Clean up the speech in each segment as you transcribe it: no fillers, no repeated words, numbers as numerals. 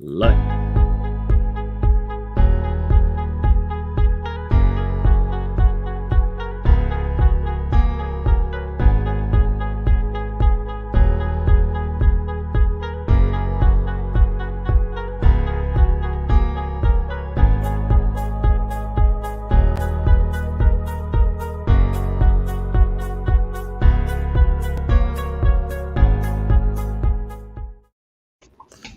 Live.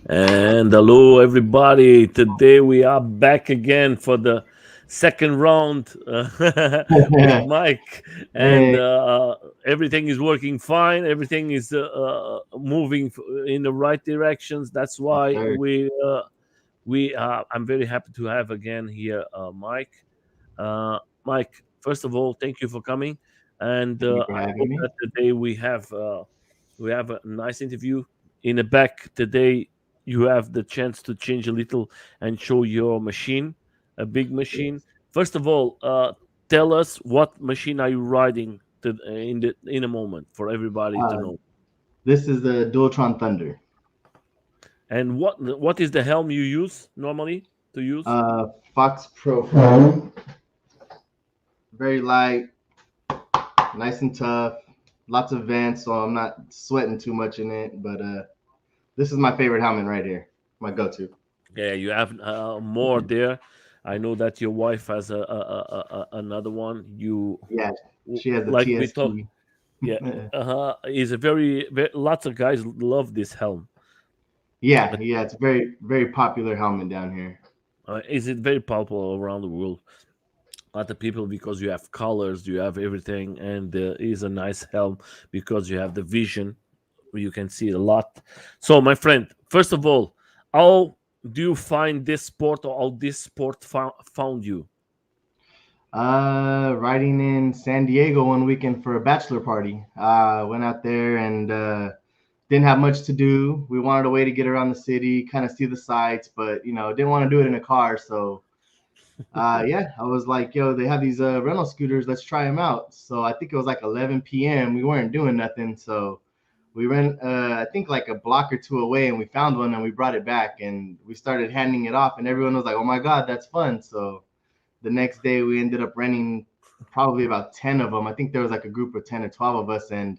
And hello, everybody. Today we are back again for the second round with Mike, and Hey, everything is working fine. Everything is moving in the right directions. That's why sir. I'm very happy to have again here, Mike. Mike, first of all, thank you for coming, and Thank you for I having hope me. that today we have a nice interview. In the back today, you have the chance to change a little and show your machine, a big machine. Yes. First of all, tell us what machine are you riding in a moment for everybody to Uh, know, this is the Dualtron Thunder. and what is the helm you use normally to use. Uh, Fox Pro. Very light, nice and tough. Lots of vents, so I'm not sweating too much in it. But this is my favorite helmet right here. My go-to. Yeah, you have more there. I know that your wife has another one. Yeah, she has the Like we talk. TST. Yeah, is a very lots of guys love this helm. Yeah, But yeah, it's a very, very popular helmet down here. is it very popular around the world? A lot of people because you have colors, you have everything, and is a nice helm because you have the vision. You can see a lot. So, my friend, first of all, how do you find this sport, or how this sport found you? Riding in San Diego one weekend for a bachelor party. Went out there and didn't have much to do. We wanted a way to get around the city, kind of see the sights, but didn't want to do it in a car. So yeah, I was like, yo, they have these rental scooters. Let's try them out. So I think it was like 11 p.m. We weren't doing nothing, so we ran, I think like a block or two away, and we found one and we brought it back and we started handing it off, and everyone was like, "Oh my God, that's fun!" So the next day we ended up renting probably about 10 of them. I think there was like a group of 10 or 12 of us, and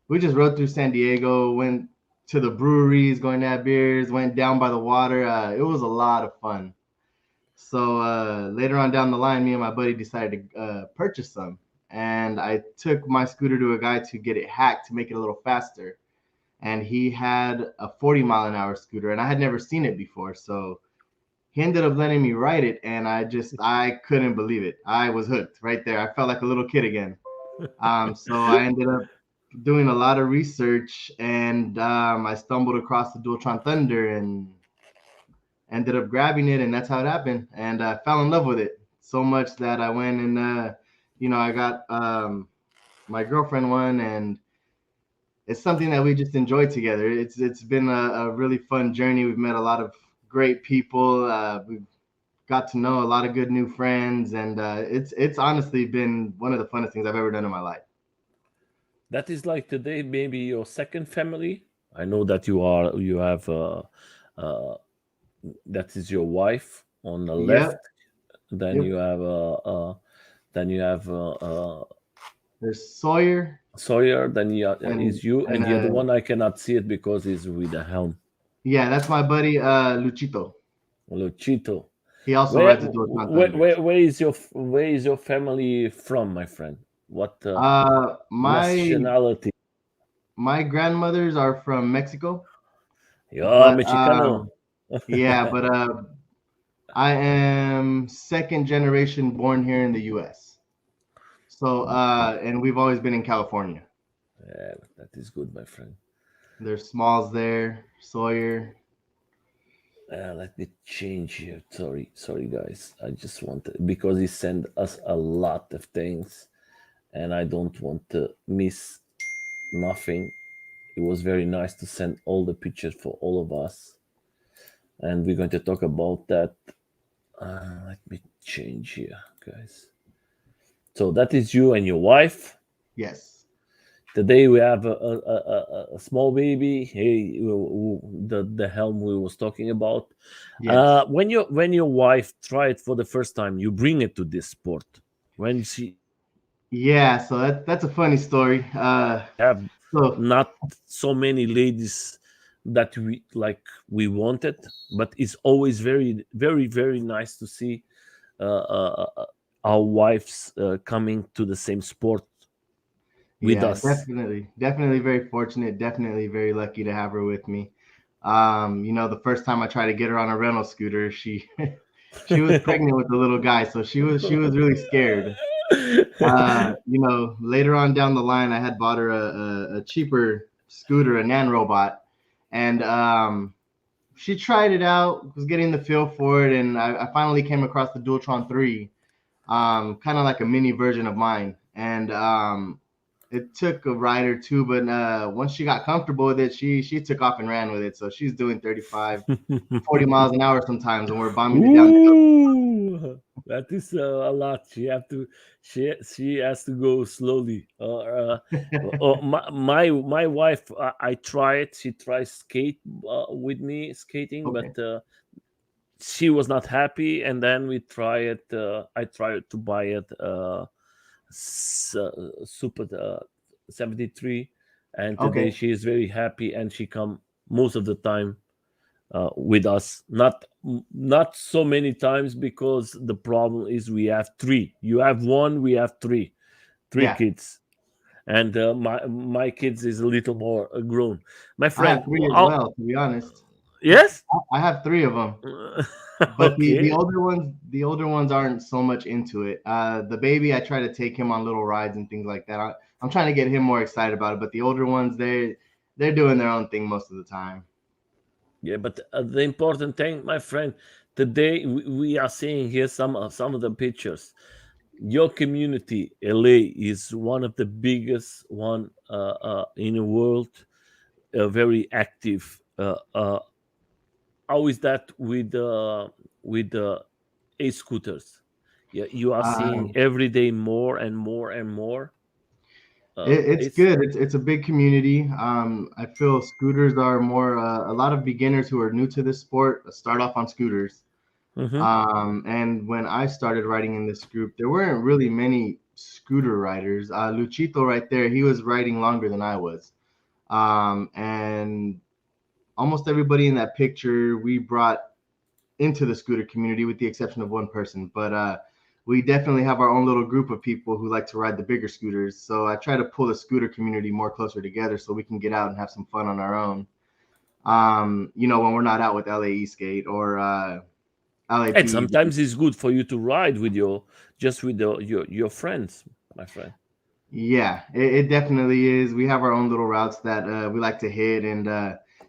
we just rode through San Diego, went to the breweries, going to have beers, went down by the water. It was a lot of fun. So later on down the line, me and my buddy decided to purchase some. And I took my scooter to a guy to get it hacked to make it a little faster. And he had a 40-mile-an-hour scooter, and I had never seen it before. So he ended up letting me ride it, and I couldn't believe it. I was hooked right there. I felt like a little kid again. So I ended up doing a lot of research, and I stumbled across the Dualtron Thunder and ended up grabbing it, and that's how it happened. And I fell in love with it so much that I went and I got my girlfriend one, and it's something that we just enjoy together. It's been a really fun journey. We've met a lot of great people. We've got to know a lot of good new friends, and it's honestly been one of the funnest things I've ever done in my life. That is like today, maybe your second family. I know that you have uh, that is your wife on the left. Yep, Then yep. you have There's Sawyer Sawyer. Then and is you, and and the other one I cannot see it because it's with the helm. yeah, that's my buddy Luchito. Luchito. He also Where, rides the Dualtron Thunder. where is your family from, my friend? What Uh, my nationality? my grandmothers are from Mexico, Yeah, but Mexicano. yeah, but I am second generation born here in the U.S. So and we've always been in California. Yeah, that is good, my friend. There's Smalls there, Sawyer. Let me change here. Sorry, guys. I just want because he sent us a lot of things, and I don't want to miss nothing. It was very nice to send all the pictures for all of us, and we're going to talk about that. Let me change here, guys. So that is you and your wife. Yes. Today we have a small baby. Hey, the helm we was talking about. Yes. When your wife tried for the first time, you bring it to this sport. When she Yeah, so that's a funny story. we have So not so many ladies that we wanted, but it's always very nice to see our wives coming to the same sport with yeah, us. definitely very fortunate, definitely very lucky to have her with me. The first time I tried to get her on a rental scooter, she she was pregnant with the little guy, so she was really scared. Later on down the line, I had bought her a cheaper scooter, a Nan robot, and she tried it out, was getting the feel for it, and I finally came across the Dualtron 3, kind of like a mini version of mine. And it took a ride or two, but once she got comfortable with it, she took off and ran with it. So she's doing 35, 40 miles an hour sometimes, and we're bombing it down the hill. Ooh, that is a lot. She has to go slowly. My wife, I try it. She tries skate with me skating, Okay. but she was not happy. And then we try it. I tried to buy it. Super 73, and today Okay. she is very happy, and she come most of the time with us. Not so many times because the problem is we have three. You have one, we have three Yeah. kids, and my kids is a little more grown. My I friend, have three as well, to be honest. yes. I have three of them. But the Okay. older ones aren't so much into it. The baby, I try to take him on little rides and things like that. I'm trying to get him more excited about it. But the older ones, they're doing their own thing most of the time. Yeah, but the important thing, my friend, today we are seeing here some of the pictures. Your community, LA, is one of the biggest one in the world. Very active. How is that with the e-scooters? Yeah, you are seeing Um, every day more and more and more. it's It's good. It's a big community. I feel scooters are more a lot of beginners who are new to this sport start off on scooters. Mhm. And when I started riding in this group, there weren't really many scooter riders. Luchito right there, he was riding longer than I was. And almost everybody in that picture we brought into the scooter community, with the exception of one person. But we definitely have our own little group of people who like to ride the bigger scooters. So I try to pull the scooter community more closer together so we can get out and have some fun on our own. When we're not out with LAE Skate or And LAP. sometimes it's good for you to ride with your friends, my friend. Yeah, it definitely is. We have our own little routes that we like to hit, and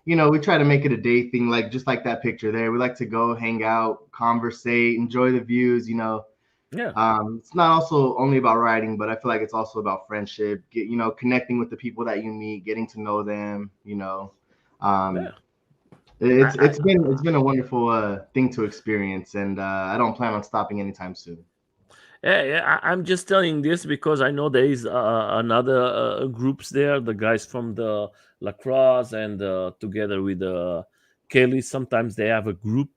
we try to make it a day thing, like just like that picture there. We like to go hang out, conversate, enjoy the views. Yeah, It's not also only about riding, but I feel like it's also about friendship. Connecting with the people that you meet, getting to know them. Um, yeah. it's been a wonderful thing to experience, and I don't plan on stopping anytime soon. Yeah, yeah, I'm just telling this because I know there is another groups there, the guys from the lacrosse and together with Kelly. Sometimes they have a group.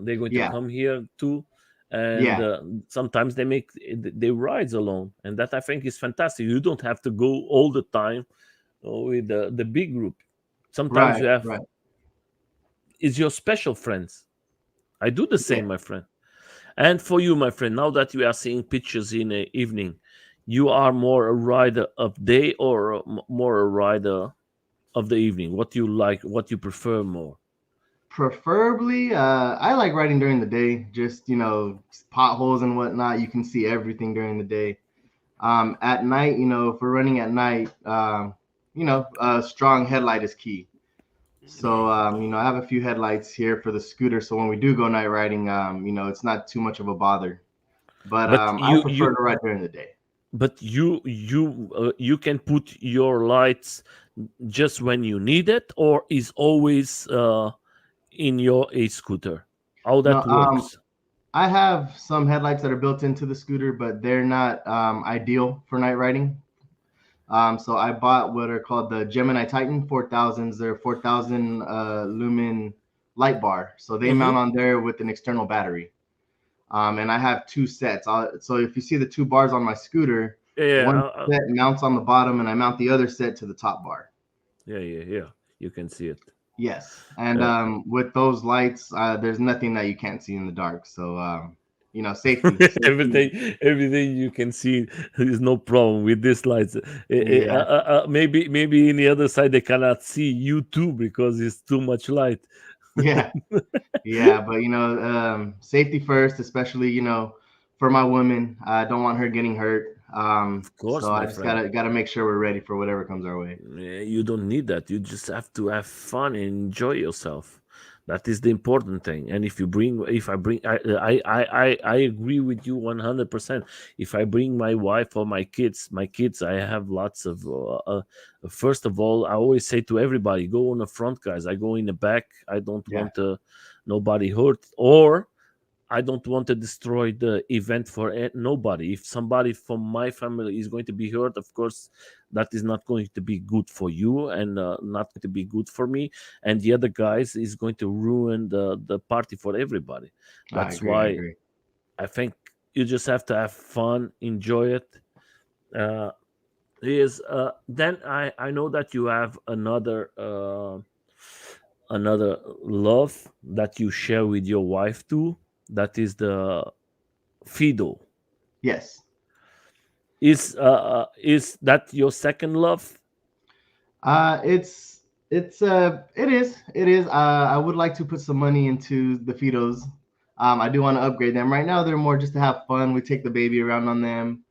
They're going to Yeah, come here too, and yeah, sometimes they rides alone, and that I think is fantastic. You don't have to go all the time with the big group. Sometimes right, you have right. is your special friends. I do the Yeah. same, my friend. And for you, my friend, now that we are seeing pictures in the evening, you are more a rider of day or more a rider of the evening? What you like? What you prefer more? Preferably, I like riding during the day. Just potholes and whatnot. You can see everything during the day. At night, if we're running at night, a strong headlight is key. So, I have a few headlights here for the scooter. So when we do go night riding, it's not too much of a bother. But But I prefer to ride during the day. you can put your lights just when you need it, or is always in your a scooter. How No, that works? I have some headlights that are built into the scooter, but they're not ideal for night riding. So I bought what are called the Gemini Titan 4000s. They're 4000 lumen light bar. So they Mm-hmm. mount on there with an external battery. And I have two sets. So if you see the two bars on my scooter, Yeah, yeah, one set mounts on the bottom, and I mount the other set to the top bar. yeah, yeah, yeah. You can see it. Yes, and Uh, with those lights, there's nothing that you can't see in the dark. So safety, safety. everything you can see is no problem with these lights. Yeah, Maybe in the other side they cannot see you too because it's too much light. yeah, yeah. But safety first, especially for my woman. I don't want her getting hurt. Of course, So I my just friend. gotta make sure we're ready for whatever comes our way. You don't need that. You just have to have fun and enjoy yourself. That is the important thing. And if I bring, I agree with you 100%. If I bring my wife or my kids, I have lots of. First of all, I always say to everybody, go on the front, guys. I go in the back. I don't Yeah, want nobody hurt, or I don't want to destroy the event for nobody. If somebody from my family is going to be hurt, of course, that is not going to be good for you and not going to be good for me. And the other guys is going to ruin the party for everybody. I That's agree. I why agree. I think you just have to have fun, enjoy it. Uh, is Then I know that you have another love that you share with your wife too. That is the Fido. Yes. Is that your second love? It is. I would like to put some money into the Fidos. I do want to upgrade them. Right now, they're more just to have fun. We take the baby around on them.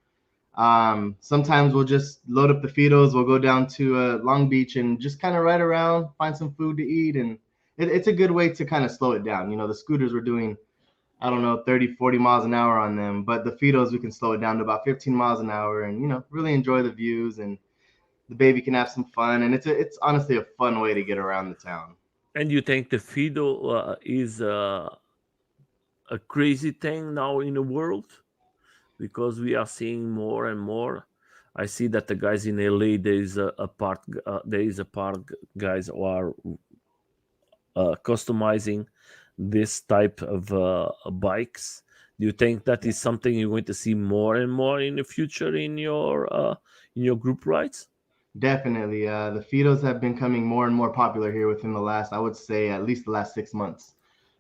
Sometimes we'll just load up the Fidos. We'll go down to Long Beach and just kind of ride around, find some food to eat, and it's a good way to kind of slow it down. The scooters we're doing, I don't know, 30, 40 miles an hour on them, but the Fidos we can slow it down to about 15 miles an hour, and really enjoy the views, and the baby can have some fun, and it's honestly a fun way to get around the town. And you think the Fido is a crazy thing now in the world because we are seeing more and more. I see that the guys in LA there is a park guys who are customizing this type of bikes. Do you think that is something you're going to see more and more in the future in your group rides? Definitely. The Fidos have been coming more and more popular here within the last, I would say, at least the last 6 months.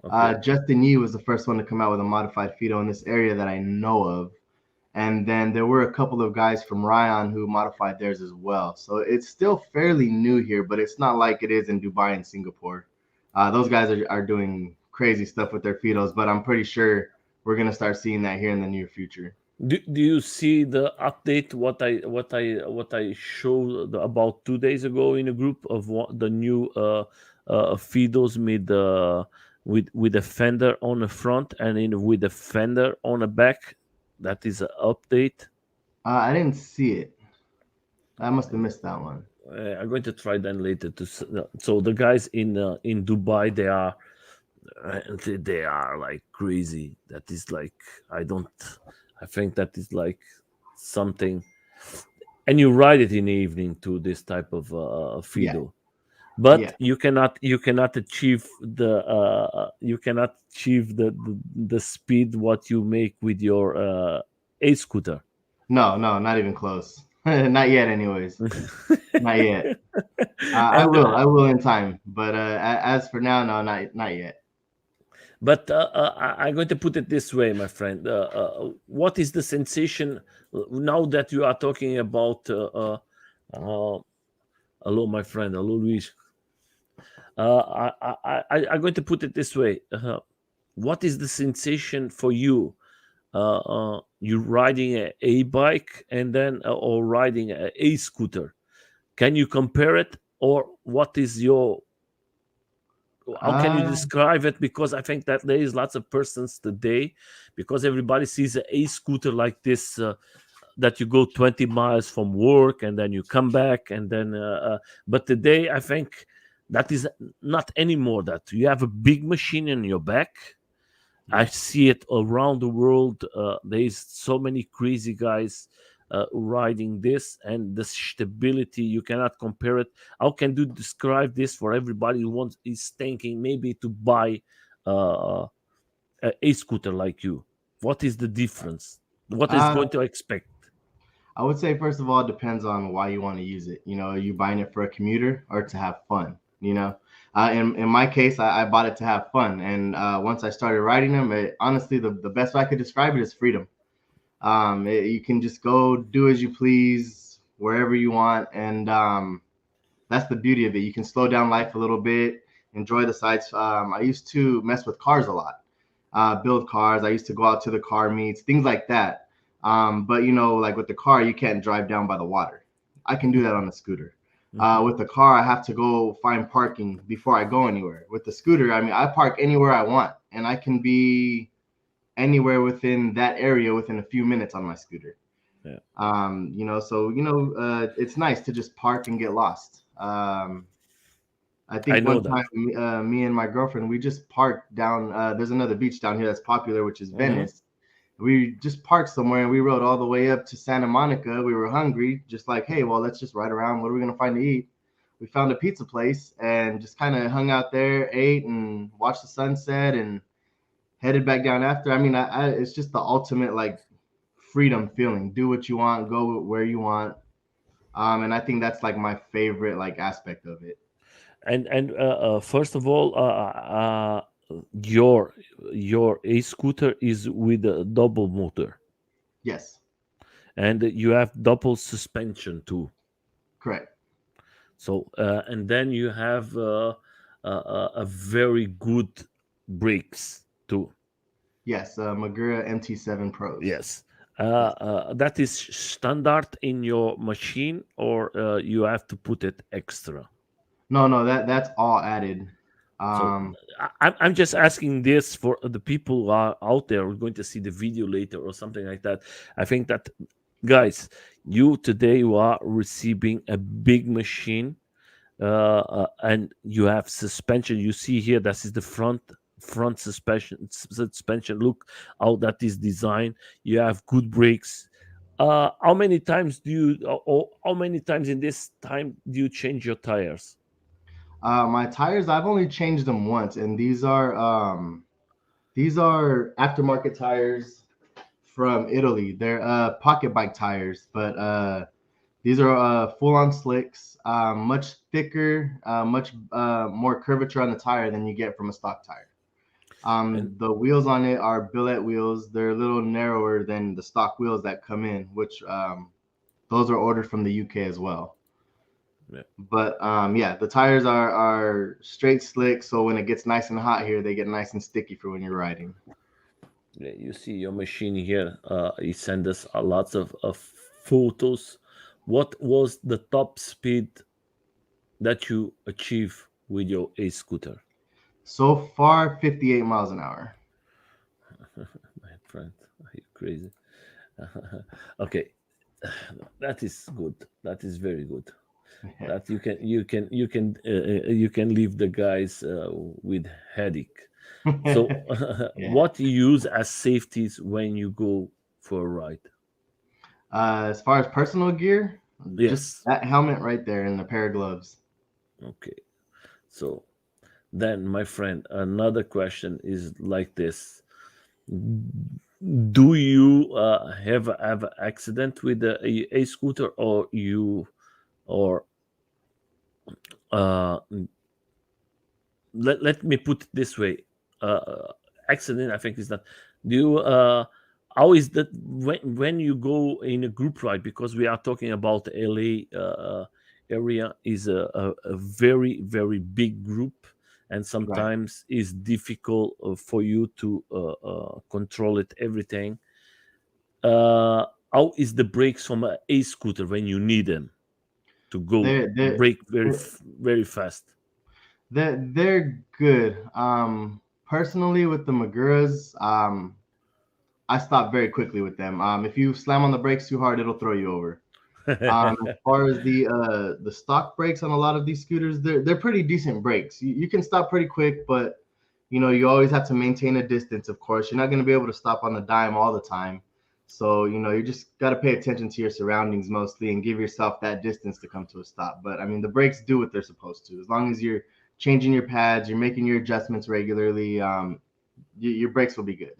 Okay. Justin Yee was the first one to come out with a modified Fido in this area that I know of. And then there were a couple of guys from Ryan who modified theirs as well. So it's still fairly new here, but it's not like it is in Dubai and Singapore. Those guys are doing crazy stuff with their Fidos, but I'm pretty sure we're going to start seeing that here in the near future. Do you see the update what I showed about 2 days ago in a group of the new Fidos with a fender on the front and with a fender on the back? That is an update. I didn't see it. I must have missed that one. I'm going to try then later so the guys in Dubai they are like crazy. That is like I don't I think that is like something, and you ride it in the evening to this type of Yeah. Fido, but Yeah. you cannot achieve the speed what you make with your a scooter. No, no, not even close. Not yet, anyways. Not yet. I And will. I will in time. But as for now, no, not yet. but I'm going to put it this way, my friend. What is the sensation now that you are talking about? Uh, Hello, my friend. Hello, Luis. I'm going to put it this way. What is the sensation for you? You riding a bike and then or riding a scooter? Can you compare it, or what is your how can you Uh, describe it? Because I think that there is lots of persons today, because everybody sees a scooter like this, that you go 20 miles from work and then you come back and then but today I think that is not anymore, that you have a big machine in your back. I yeah. see it around the world. There is so many crazy guys riding this, and the stability you cannot compare it. How can you describe this for everybody who wants is thinking maybe to buy uh, a scooter like you? What is the difference? What is Uh, going to expect? I would say first of all, it depends on why you want to use it. Are you buying it for a commuter or to have fun? In my case, I bought it to have fun, and once I started riding them, honestly, the best way I could describe it is freedom. You can just go do as you please wherever you want, and that's the beauty of it. You can slow down life a little bit, enjoy the sights. I used to mess with cars a lot, build cars. I used to go out to the car meets, things like that. But like with the car, you can't drive down by the water. I can do that on the scooter. Mhm. With the car, I have to go find parking before I go anywhere. With the scooter, I mean, I park anywhere I want, and I can be anywhere within that area within a few minutes on my scooter. Yeah, It's nice to just park and get lost. I I think know one that. time, me and my girlfriend, we just parked down. There's another beach down here that's popular, which is Hmm. Venice. We just parked somewhere and we rode all the way up to Santa Monica. We were hungry, just like, hey, well, let's just ride around. What are we gonna find to eat? We found a pizza place and just kind of hung out there, ate, and watched the sunset, and headed back down after. I mean, it's just the ultimate like freedom feeling. Do what you want, go where you want. And I think that's like my favorite like aspect of it. And first of all, your your a scooter is with a double motor, Yes, and you have double suspension too. correct. So and then you have a very good brakes too. Yes, Magura MT7 Pros. Yes. Yes. That is standard in your machine, or you have to put it extra. No, no, that's all added. So Um, I'm just asking this for the people who are out there who are going to see the video later or something like that. I think that, guys, you today you are receiving a big machine, and you have suspension. You see here, that is the front suspension. Look how that is designed. You have good brakes. How many times do you, or how many times in this time do you change your tires? my tires, I've only changed them once, and these are aftermarket tires from Italy. They're pocket bike tires, but these are full on slicks, much thicker, much more curvature on the tire than you get from a stock tire. And The wheels on it are billet wheels. They're a little narrower than the stock wheels that come in, which those are ordered from the UK as well. yeah, But yeah, the tires are straight slick, so when it gets nice and hot here, they get nice and sticky for when you're riding. yeah, you see your machine here. He sent us a lots of photos. What was the top speed that you achieve with your a scooter? So far, 58 miles an hour. My friend, are you crazy? Okay, that is good. That is very good. That you can leave the guys with headache. So, Yeah. what you use as safeties when you go for a ride? As far as personal gear, just Yes. that helmet right there and a pair of gloves. Okay. So then, my friend, another question is like this: do you have an accident with a scooter, or you, or uh, let me put it this way, accident I think is that, do you how is that when you go in a group ride, because we are talking about LA area is a very very big group, and Right. sometimes is difficult for you to control it everything. How is the brakes from a scooter when you need them to go They're they're brake very fast? they're good. Personally, with the Maguras, I stop very quickly with them. If you slam on the brakes too hard, it'll throw you over. As far as the stock brakes on a lot of these scooters, they're pretty decent brakes. You can stop pretty quick, but you always have to maintain a distance. Of course, you're not going to be able to stop on the dime all the time. So, you just got to pay attention to your surroundings mostly and give yourself that distance to come to a stop. But I mean, the brakes do what they're supposed to. As long as you're changing your pads, you're making your adjustments regularly, your brakes will be good.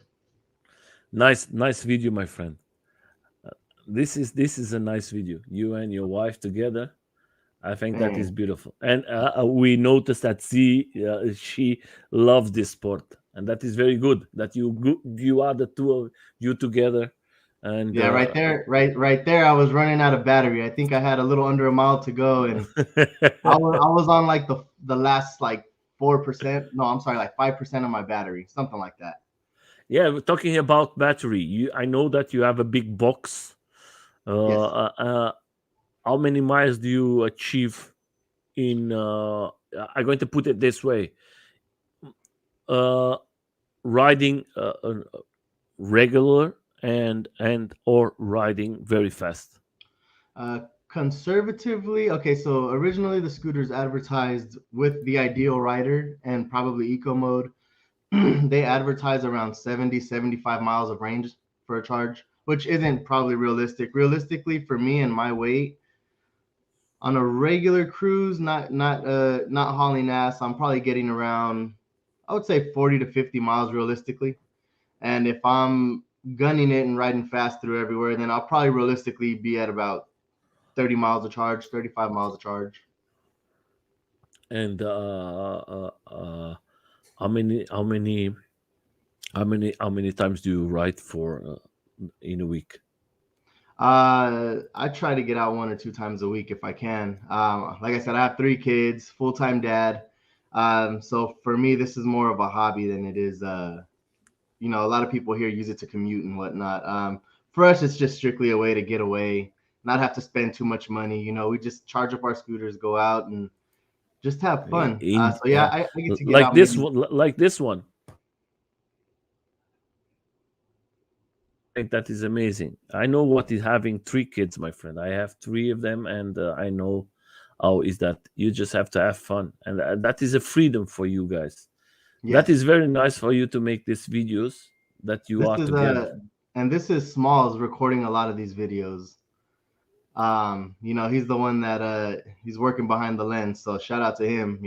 Nice video, my friend. This is a nice video. You and your wife together. I think that is Man, beautiful. And we noticed that she loves this sport, and that is very good. That you are the two of you together, and yeah, right there, right there. I was running out of battery. I think I had a little under a mile to go, and I was on like the last like 4%. No, I'm sorry, like 5% of my battery, something like that. yeah. We're talking about battery. I know that you have a big box. Uh, Yes. uh, uh, how many miles do you achieve in? I'm going to put it this way: uh, riding regular and or riding very fast. Conservatively, okay, so originally the scooters advertised with the ideal rider and probably eco mode. They advertise around 70, 75 miles of range for a charge, which isn't probably realistic. Realistically, for me and my weight, on a regular cruise, not hauling ass, I'm probably getting around, I would say 40 to 50 miles realistically. And if I'm gunning it and riding fast through everywhere, then I'll probably realistically be at about 30 miles of charge, 35 miles of charge. And how many times do you ride for in a week? I try to get out 1 or 2 times a week if I can. Like I said, I have 3 kids, full time dad. So for me, this is more of a hobby than it is. A lot of people here use it to commute and whatnot. For us, it's just strictly a way to get away, not have to spend too much money. We just charge up our scooters, go out, and just have fun. In So yeah, I get to get like out this maybe. one, like this one. I think that is amazing. I know what is having 3 kids, my friend. I have 3 of them, and I know how is that. You just have to have fun, and that is a freedom for you guys. That is Yes, very nice for you to make these videos that you this are is together. and this is Smalls recording a lot of these videos. He's the one that he's working behind the lens. So shout out to him.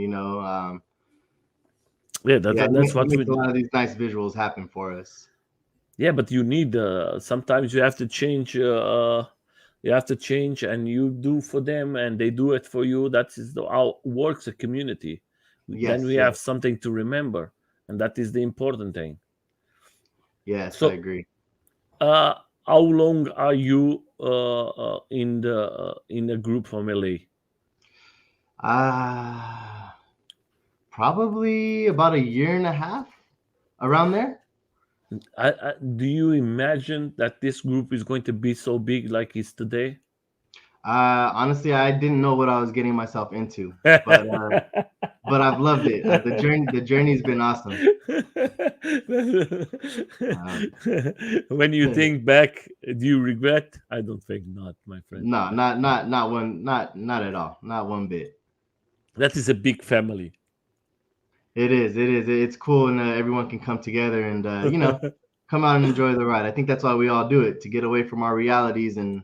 Yeah, Yeah, that's he what makes a we. lot of these nice visuals happen for us. Yeah, but you need sometimes you have to change. You have to change, and you do for them, and they do it for you. That is how works a community. Then Yes, we have yes, something to remember, and that is the important thing. yes, I So, agree. uh, how long are you in the group from LA? Uh Probably about a year and a half around there. Do you imagine that this group is going to be so big like it's today? Honestly, I didn't know what I was getting myself into, but I've loved it. The journey's been awesome. Um, When you think back, do you regret? I don't think not, my friend. no, not one, not at all, not one bit. That is a big family. It is. It's cool, and everyone can come together and come out and enjoy the ride. I think that's why we all do it, to get away from our realities and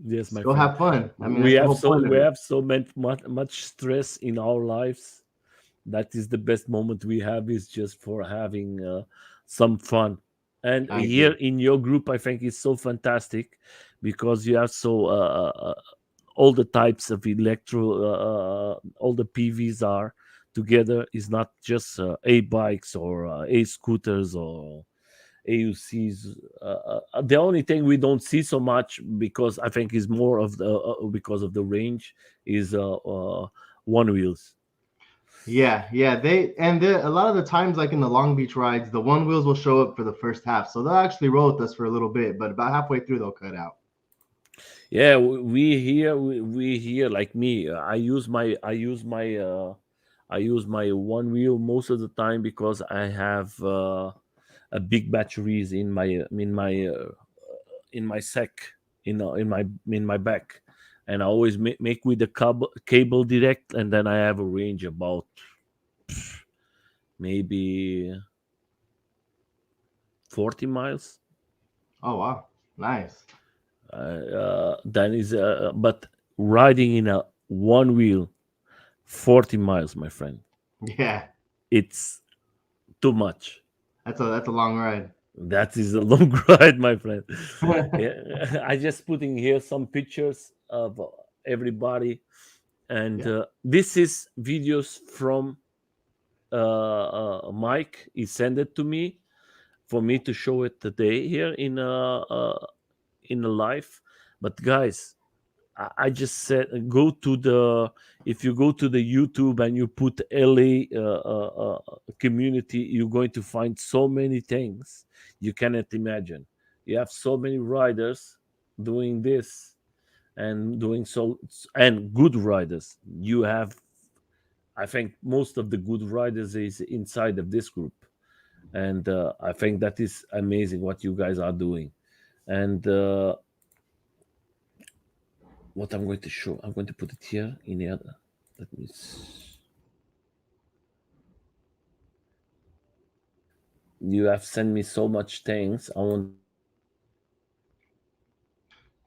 Yes, just my go friend. have fun. I mean, We that's the have whole so point of we it. have so much stress in our lives. That is the best moment we have is just for having some fun. And I here agree. in your group, I think it's so fantastic because you have so all the types of all the PVs are together. Is not just a bikes or a scooters or AUCs. The only thing we don't see so much because I think is more of the because of the range is one wheels. Yeah, yeah. A lot of the times, like in the Long Beach rides, the one wheels will show up for the first half, so they'll actually roll with us for a little bit, but about halfway through they'll cut out. Yeah, we here like me. I use my one wheel most of the time because I have a big batteries in my sack in my back, and I always make with the cable direct, and then I have a range about maybe 40 miles. Oh wow, nice. That is, but riding in a one wheel 40 miles, my friend, Yeah, it's too much. that's a long ride. That is a long ride, my friend. Yeah, I just putting here some pictures of everybody, and Yeah. this is videos from Mike. He sent it to me for me to show it today here in a live. But guys, I just said go to the if you go to the YouTube and you put LA community, you're going to find so many things you cannot imagine. You have so many riders doing this and doing so, and good riders. You have, I think, most of the good riders is inside of this group, and I think that is amazing what you guys are doing. And what I'm going to show. I'm going to put it here in the other. Let me. You have sent me so much things. I want to show you guys.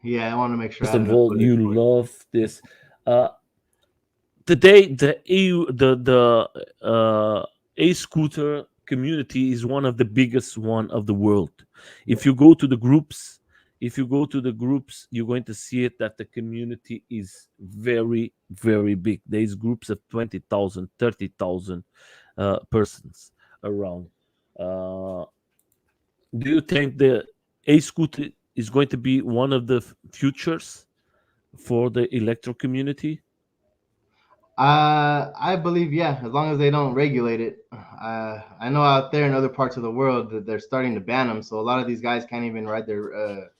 Yeah, I want to make sure I First had of enough all, footage you for it. love this. Uh, Today, the EU, a scooter community is one of the biggest one of the world. Yeah. If you go to the groups, you're going to see it that the community is very, very big. There's groups of 20,000, 30,000 persons around. Uh, do you think the a scooter is going to be one of the futures for the electro community? I believe, yeah, as long as they don't regulate it. I know out there in other parts of the world that they're starting to ban them, so a lot of these guys can't even ride their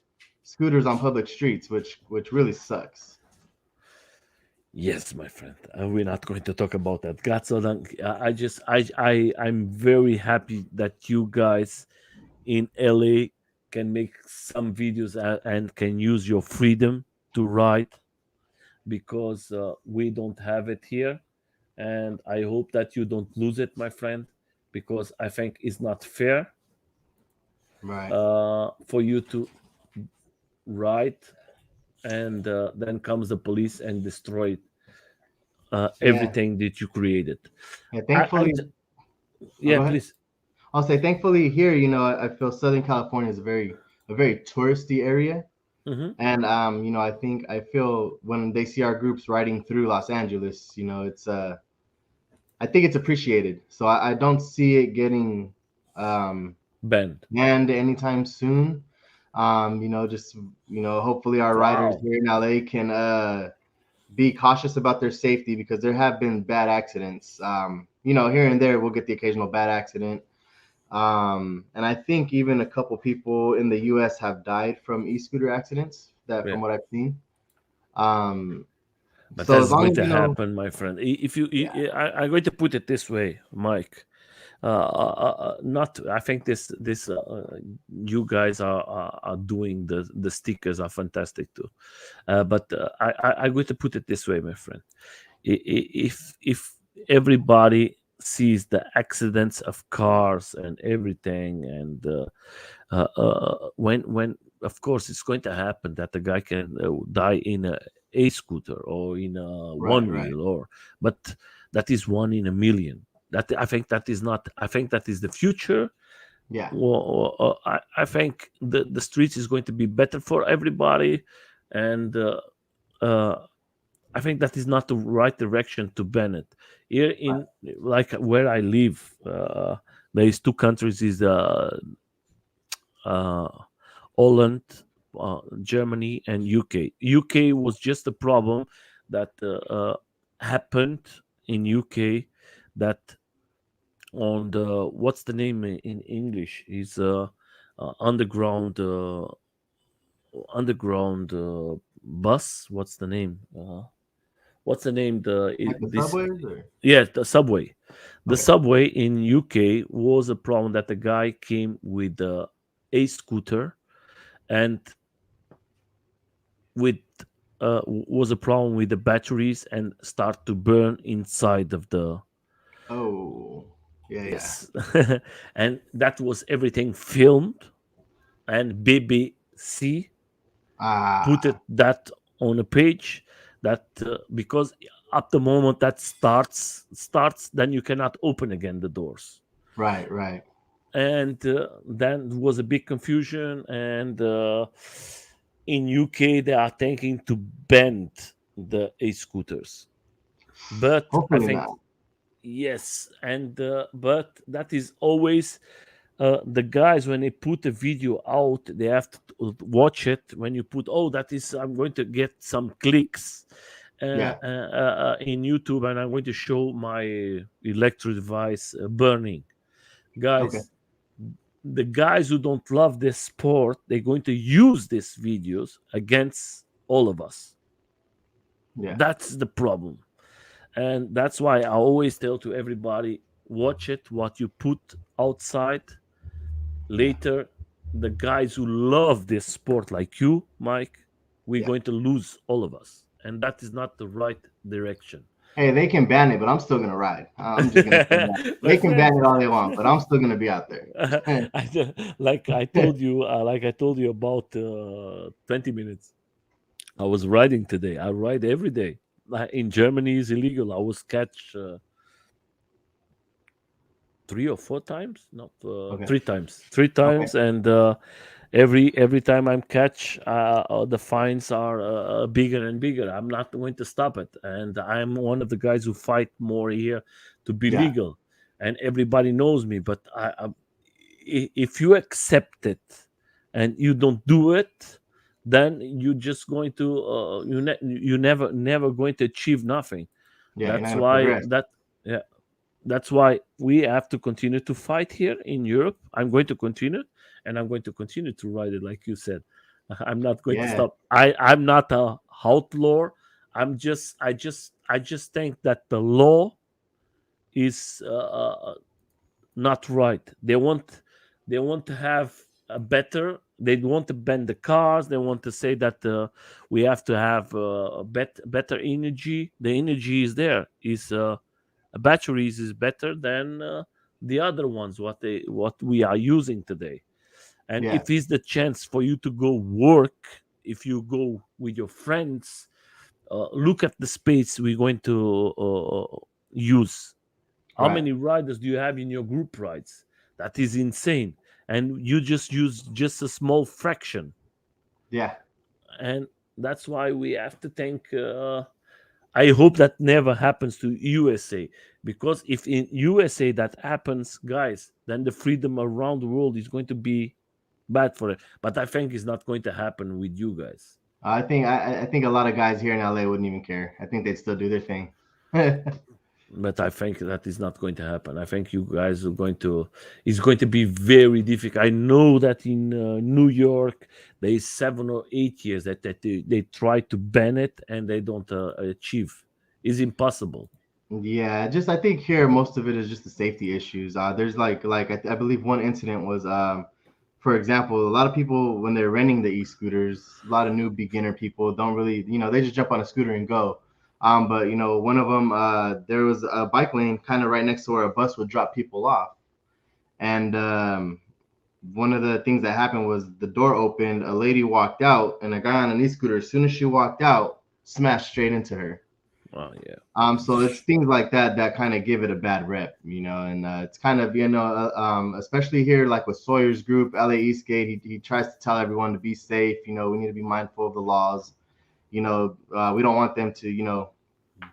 scooters on public streets, which really sucks. Yes, my friend. We're not going to talk about that. God so I just, I'm very happy that you guys in LA can make some videos and can use your freedom to ride because we don't have it here. And I hope that you don't lose it, my friend, because I think it's not fair Right. for you to ride and then comes the police and destroy Yeah. everything that you created. Yeah. I'm Thankfully, oh, yeah, go ahead. please. I'll say thankfully here, I feel Southern California is a very touristy area. Hmm. And I feel when they see our groups riding through Los Angeles, I think it's appreciated. So I don't see it getting um, Band. banned anytime soon. Just hopefully our riders Wow. here in LA can be cautious about their safety because there have been bad accidents. Here and there we'll get the occasional bad accident. And I think even a couple people in the U.S. have died from e-scooter accidents. That Yeah. from what I've seen. Um, But so as that's long going as to happen, my friend. If you, yeah, I'm going to put it this way, Mike. Not. I think you guys are doing the stickers are fantastic too. But I'm going to put it this way, my friend. If everybody sees the accidents of cars and everything, and when of course it's going to happen that the guy can die in a scooter or in a right, one right, wheel, or but that is one in a million. That I think that is not. I think that is the future. yeah, I think the streets is going to be better for everybody, and uh, I think that is not the right direction to ban it. Here in like where I live, there is two countries: is uh, Holland, Germany, and UK. UK was just a problem that happened in UK that on the what's the name in English is underground underground bus. What's the name? What's the name? like the This subways or yeah, the subway. The okay. subway in UK was a problem that the guy came with a scooter and with was a problem with the batteries and start to burn inside of the Oh, yeah, yeah, yes and that was everything filmed and BBC put it Ah, that on a page that because at the moment that starts, then you cannot open again the doors. right, right. And then there was a big confusion, and in UK they are thinking to ban the e-scooters, but I Hopefully think not. yes. And but that is always the guys when they put a video out, they have to watch it. When you put, oh, that is, I'm going to get some clicks Yeah. in YouTube, and I'm going to show my electro device burning. Okay. Guys, the guys who don't love this sport, they're going to use these videos against all of us. Yeah. That's the problem. And that's why I always tell to everybody, watch it, what you put outside. Yeah. Later, the guys who love this sport like you, Mike, we're Yeah. going to lose all of us, and that is not the right direction. Hey, they can ban it, but I'm still gonna ride. I'm just gonna say that. My They can friend, ban it all they want, but I'm still gonna be out there. like I told you, about 20 minutes. I was riding today. I ride every day. In Germany, is illegal. I was catch 3 or 4 times, not Okay. 3 times, three Okay. times, and every time I'm catch, the fines are bigger and bigger. I'm not going to stop it, and I'm one of the guys who fight more here to be Yeah. legal, and everybody knows me. But if you accept it and you don't do it, then you're just going to you never going to achieve nothing. Yeah. You're not That's gonna why progress. that yeah, that's why we have to continue to fight here in Europe. I'm going to continue, and I'm going to continue to ride it, like you said. I'm not going to Yeah. stop. I'm not a outlaw. I just think that the law is not right. They want to have a better. They want to ban the cars. They want to say that we have to have better energy. The energy is there. Is batteries is better than the other ones what we are using today. And Yeah. if it's the chance for you to go work, if you go with your friends, look at the space we're going to use. How Right. many riders do you have in your group rides? That is insane. And you just use just a small fraction. Yeah. And that's why we have to think. I hope that never happens to USA, because if in USA that happens, guys, then the freedom around the world is going to be bad for it. But I think it's not going to happen with you guys. I think a lot of guys here in LA wouldn't even care. I think they'd still do their thing. But I think that is not going to happen. I think you guys are going to. It's going to be very difficult. I know that in New York there is 7 or 8 years they try to ban it and they don't achieve. It's impossible. Yeah, just I think here most of it is just the safety issues. There's I believe one incident was for example, a lot of people when they're renting the e-scooters, a lot of new beginner people don't really, they just jump on a scooter and go. But one of them, there was a bike lane kind of right next to where a bus would drop people off, and one of the things that happened was the door opened, a lady walked out, and a guy on an e-scooter, as soon as she walked out, smashed straight into her. Oh yeah. So it's things like that that kind of give it a bad rep, and it's kind of, especially here, like with Sawyer's group, LA Eastgate, he tries to tell everyone to be safe. We need to be mindful of the laws. We don't want them to,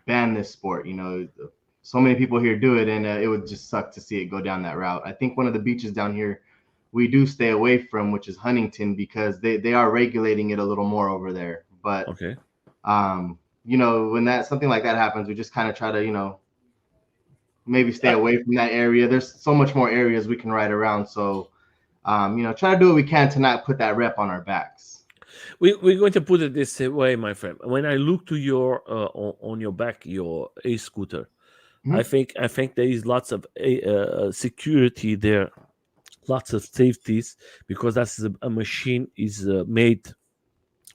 ban this sport. So many people here do it, and it would just suck to see it go down that route. I think one of the beaches down here we do stay away from, which is Huntington, because they are regulating it a little more over there. But Okay. when that something like that happens, we just kind of try to, maybe stay Uh, away from that area. There's so much more areas we can ride around. So, try to do what we can to not put that rep on our backs. we're going to put it this way, my friend. When I look to your on your back, your a scooter, Mhm. I think there is lots of security there, lots of safeties, because that's a machine is made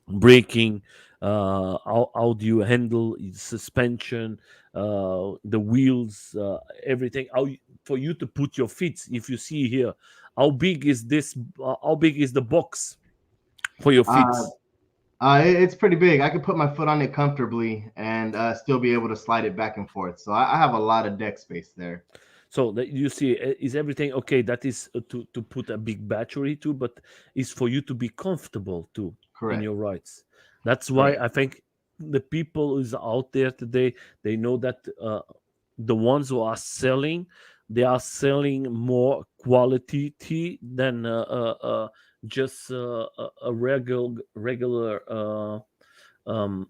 braking, how do you handle suspension, the wheels, everything. for you to put your feet. If you see here, how big is this? How big is the box for your feet? Uh, it's pretty big. I could put my foot on it comfortably and still be able to slide it back and forth. So I have a lot of deck space there. So that you see, is everything okay? That is to put a big battery to, but is for you to be comfortable too in Correct. your rides. That's why Correct. I think the people who's out there today, they know that the ones who are selling, they are selling more quality tea than just a regular um,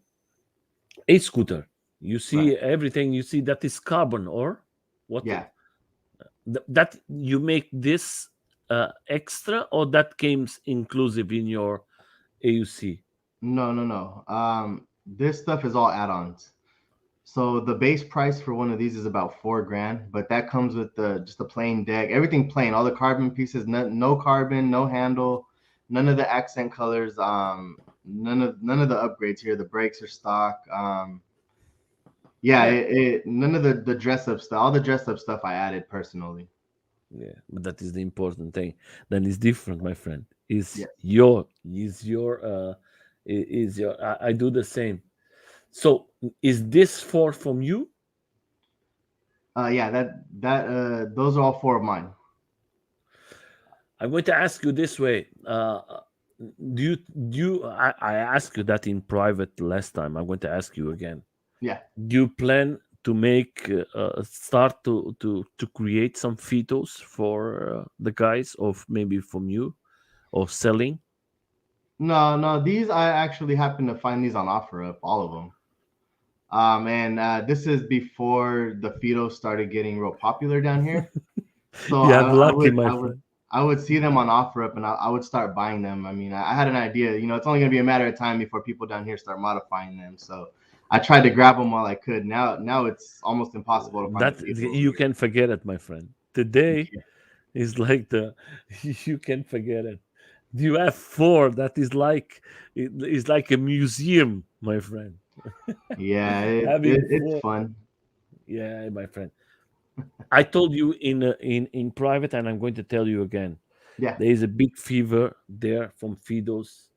a scooter. You Right. see everything. You see that is carbon or what? Yeah. That you make this extra, or that comes inclusive in your AUC? No, no, no. This stuff is all add-ons. So the base price for one of these is about 4 grand, but that comes with the just the plain deck, everything plain, all the carbon pieces, no carbon, no handle, none of the accent colors, none of the upgrades here. The brakes are stock. Yeah, Yeah, none of the dress up stuff. All the dress up stuff I added personally. yeah, but that is the important thing. Then it's different, my friend. Is Yes. your is your I do the same. So is this for from you? Yeah, those are all four of mine. I'm going to ask you this way. I asked you that in private last time. I'm going to ask you again. Yeah. Do you plan to make start to create some photos for the guys, of maybe from you, or selling? No, no, these I actually happen to find these on OfferUp, all of them. And this is before the Fido started getting real popular down here. So You I, have I lucky, would my I would friend. I would see them on OfferUp and I would start buying them. I mean, I had an idea. It's only gonna be a matter of time before people down here start modifying them. So I tried to grab them while I could. Now it's almost impossible to find a That Fido over you here. can forget it, my friend. Today Yeah, is like the you can forget it. You have four. That is like it is like a museum, my friend. yeah, Having it's four, fun. yeah, my friend. I told you in private, and I'm going to tell you again. Yeah, There is a big fever there from Fidos.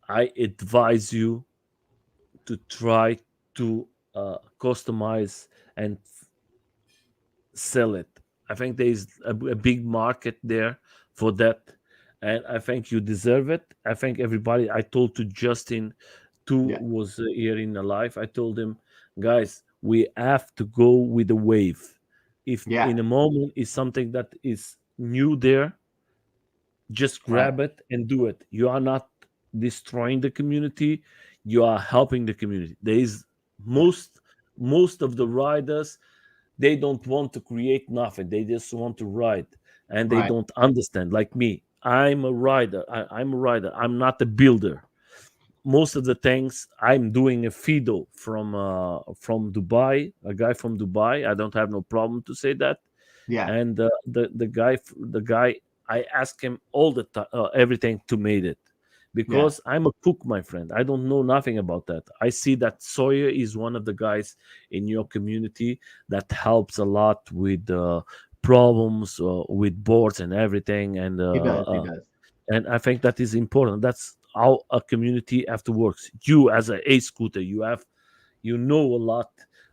I advise you to try to customize and sell it. I think there is a big market there for that, and I think you deserve it. I think everybody. I told to Justin, too, yeah, was here in the live. I told him, guys, we have to go with the wave. If yeah. in a moment is something that is new there, just Right. grab it and do it. You are not destroying the community, you are helping the community. There is Yeah. most of the riders, they don't want to create nothing, they just want to ride, and they Right. don't understand. Like me, I'm a rider. I'm a rider, I'm not a builder. Most of the things I'm doing a fido from Dubai, a guy from Dubai. I don't have no problem to say that. Yeah. And the guy, I ask him all the time, everything to made it, Yeah. because I'm a cook, my friend. I don't know nothing about that. I see that Sawyer is one of the guys in your community that helps a lot with problems with boards and everything, He does. He does. and I think that is important. That's how a community have to work. You as a scooter, you know a lot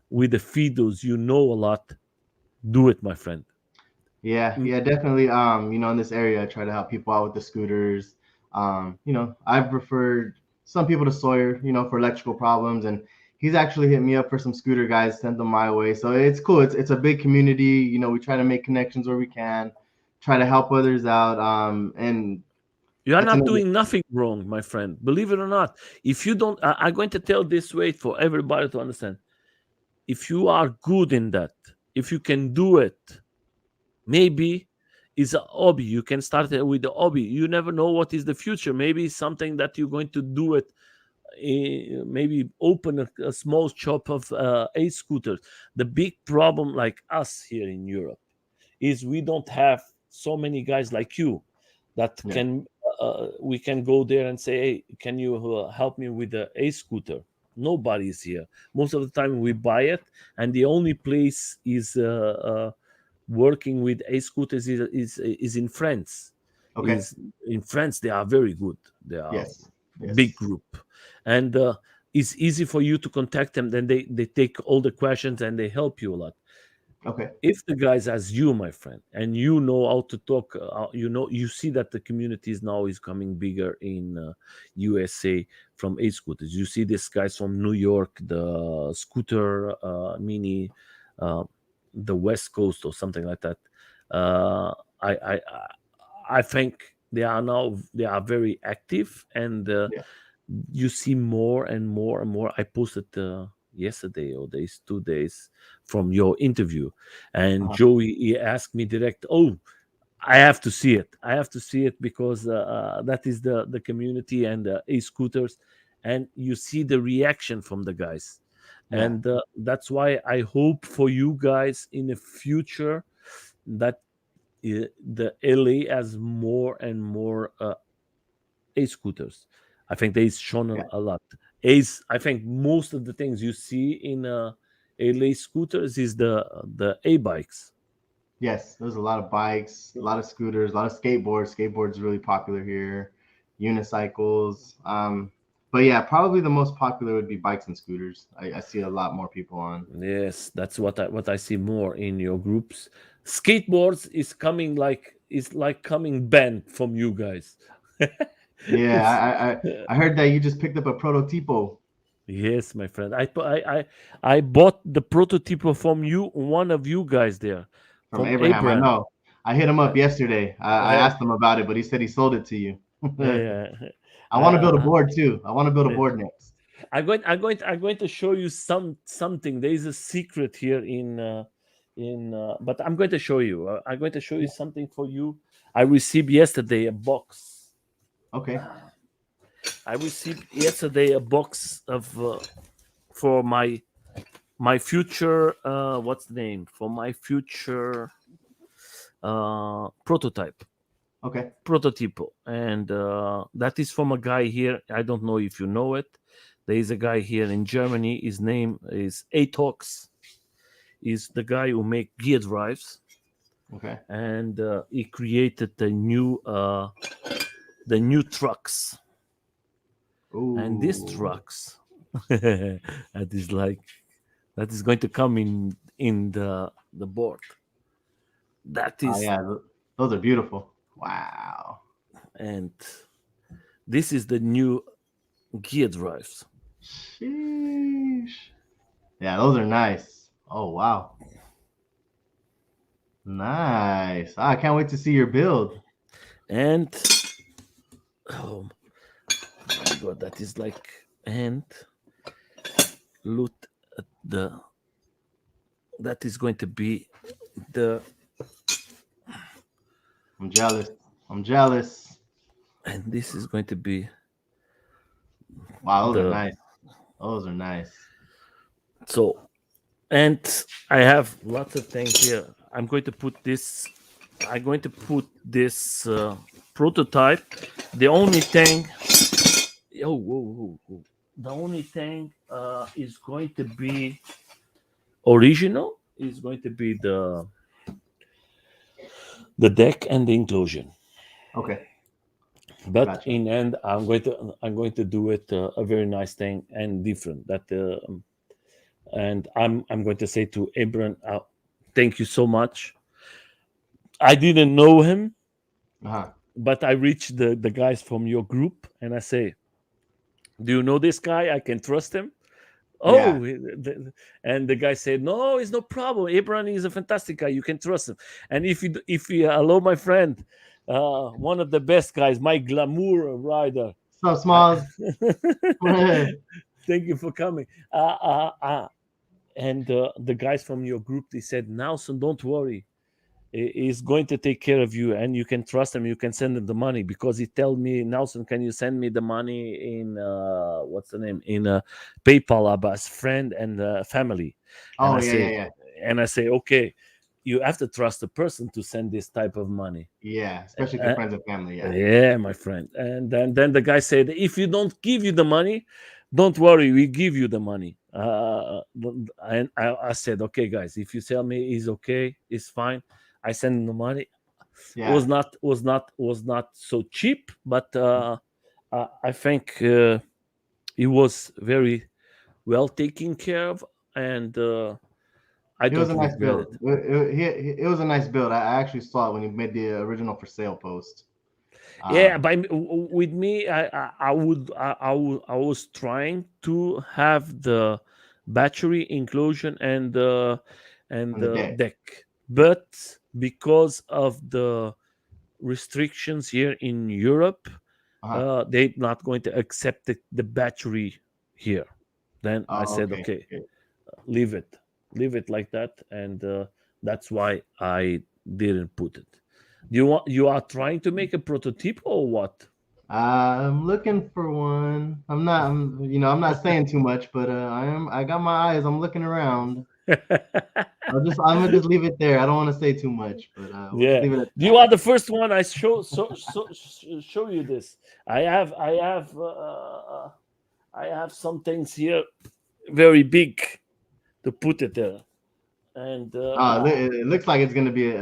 with the feeders, you know a lot. Do it, my friend. Yeah, Mm. yeah, definitely. In this area, I try to help people out with the scooters. I've referred some people to Sawyer, for electrical problems, and he's actually hit me up for some scooter guys, sent them my way. So it's cool. It's a big community. We try to make connections where we can, try to help others out. And You are that's not another. doing nothing wrong, my friend. Believe it or not. If you don't, I'm going to tell this way for everybody to understand. If you are good in that, if you can do it, maybe it's a hobby. You can start it with a hobby. You never know what is the future. Maybe it's something that you're going to do it. Maybe open a small shop of scooters. The big problem, like us here in Europe, is we don't have so many guys like you that Yeah, can we can go there and say, hey, can you help me with the scooter? Nobody is here. Most of the time we buy it, and the only place is working with EScooters is in France. Okay. Is in France they are very good. They are Yes. big Yes. group, and it's easy for you to contact them. Then they take all the questions and they help you a lot. Okay. If the guys as you, my friend, and you know how to talk, you see that the communities now is coming bigger in USA from scooters. You see these guys from New York, the scooter mini, uh, the West Coast or something like that. uh, I, I i I think they are very active, and Yeah. you see more and more and more. I posted yesterday or days 2 days from your interview, and Uh-huh. Joey, he asked me direct, oh, I have to see it, I have to see it, because that is the community and e-scooters, and you see the reaction from the guys. Yeah. And that's why I hope for you guys in the future that the LA has more and more scooters. I think they've shown Yeah. a lot. Ace, I think most of the things you see in LA scooters is the A bikes. Yes. There's a lot of bikes, a lot of scooters, a lot of skateboards. Skateboards really popular here. Unicycles. But yeah, probably the most popular would be bikes and scooters. I see a lot more people on. Yes, that's what I see more in your groups. Skateboards is like coming banned from you guys. Yeah, It's I heard that you just picked up a prototipo yes, my friend. I bought the prototype from you, one of you guys there, from from Abraham. I Abraham. know. I hit him up yesterday. I Uh, asked him about it, but he said he sold it to you. yeah. I want to build a board too. I want to build a Uh, board next. I'm going to show you something. There is a secret here but I'm going to show you. I'm going to show you Yeah. something for you. I received yesterday a box. Okay. I received yesterday a box of for my future what's the name for my future prototype Okay. prototypo, and that is from a guy here. I don't know if you know it. There is a guy here in Germany. His name is Atox. Is the guy who make gear drives, Okay. and he created the new trucks, and these Ooh. trucks that is like that is going to come in the board. That Oh is, yeah, those are beautiful. Wow. and this is the new gear drives. Sheesh. Yeah, those are nice. Oh wow. Nice. I can't wait to see your build. And oh my god, that is like, and look at the that is going to be the I'm jealous. I'm jealous. and this is going to be Wow, those are the nice. Those are nice. so, and I have lots of things here. I'm going to put this prototype. The only thing oh whoa, whoa, whoa. The only thing is going to be original, is going to be the deck and the inclusion. Okay, But gotcha. in end, I'm going to do it a very nice thing and different. That and I'm going to say to Abraham, thank you so much. I didn't know him, Uh-huh. but I reached the guys from your group and I say, do you know this guy? I can trust him. Yeah. Oh, and the guy said, "No, it's no problem. Abraham is a fantastic guy. You can trust him." And if you allow my friend, one of the best guys, my glamour rider. So I, Smalls. Yeah. thank you for coming. And the guys from your group, they said, "Nelson, don't worry. He's going to take care of you, and you can trust him. You can send him the money because he tell me, Nelson, can you send me the money in what's the name in PayPal as friend and family?" And Oh I yeah, yeah, say, yeah. okay, you have to trust the person to send this type of money. Yeah, especially if Uh, you're friends and family. Yeah. yeah, my friend. And then the guy said, if you don't give you the money, don't worry, we give you the money. And I said, okay, guys, if you tell me he's okay, it's fine. I send him the money. Yeah. Was not so cheap, but I think he was very well taken care of, and I It was don't a nice regret build. it. It was a nice build. I actually saw it when he made the original for sale post. Yeah, Um, with me, I was trying to have the battery inclusion and on the the deck. deck, but because of the restrictions here in Europe, Uh-huh. they're not going to accept the battery here. Then I Oh, said, okay. okay, Okay. leave it, leave it like that, and that's why I didn't put it. You are trying to make a prototype or what? I'm looking for one. I'm not saying too much, but I am. I got my eyes. I'm looking around. I'm gonna just leave it there. I don't want to say too much, but we'll just Yeah, leave it at you that. are the first one I show you this. I have some things here very big to put it there, and It looks like it's gonna be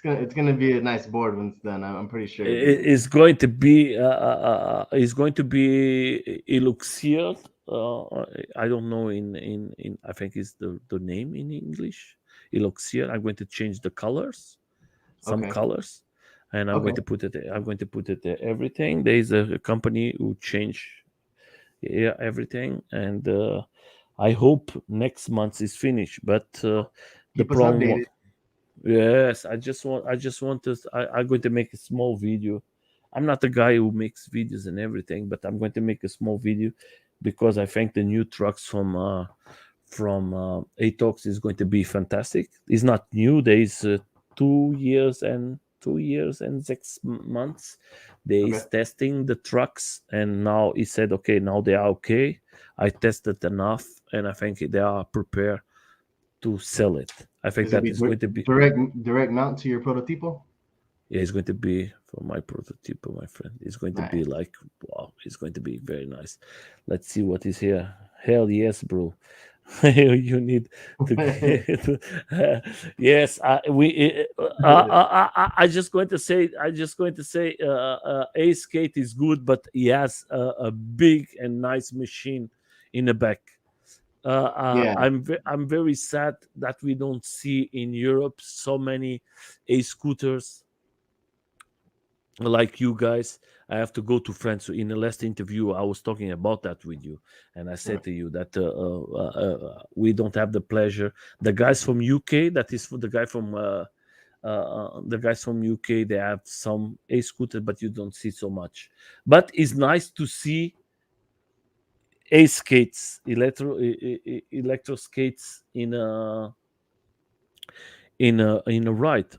it's gonna be a nice board when it's done. I'm pretty sure. it's going to be it's going to be elixir. I don't know in I think it's the name in English. Elixir. I'm going to change the colors, some Okay. colors, and I'm going Okay. to put it. I'm going to put it everything. There is a company who change, yeah, everything, and I hope next month is finished. But the Keep us problem. updated. Yes, I just want to. I'm going to make a small video. I'm not the guy who makes videos and everything, but I'm going to make a small video because I think the new trucks from Atox is going to be fantastic. It's not new. There is 2 years and 6 months. They Okay. is testing the trucks, and now he said, okay, now they are okay. I tested enough, and I think they are prepared to sell it. I think This will that be is going to be, direct mount to your prototypo. yeah, it's going to be for my prototype, my friend. It's going to be Nice. like, wow, it's going to be very nice. Let's see what is here. Hell yes, bro. You need to get. Yes, I just going to say. A skate is good, but he has a big and nice machine in the back. Yeah. I'm very sad that we don't see in Europe so many A scooters like you guys. I have to go to France. So in the last interview, I was talking about that with you, and I said Right. to you that we don't have the pleasure. The guys from UK, that is for the guys from UK, they have some A scooter, but you don't see so much. But it's nice to see A skates, electro skates in a ride.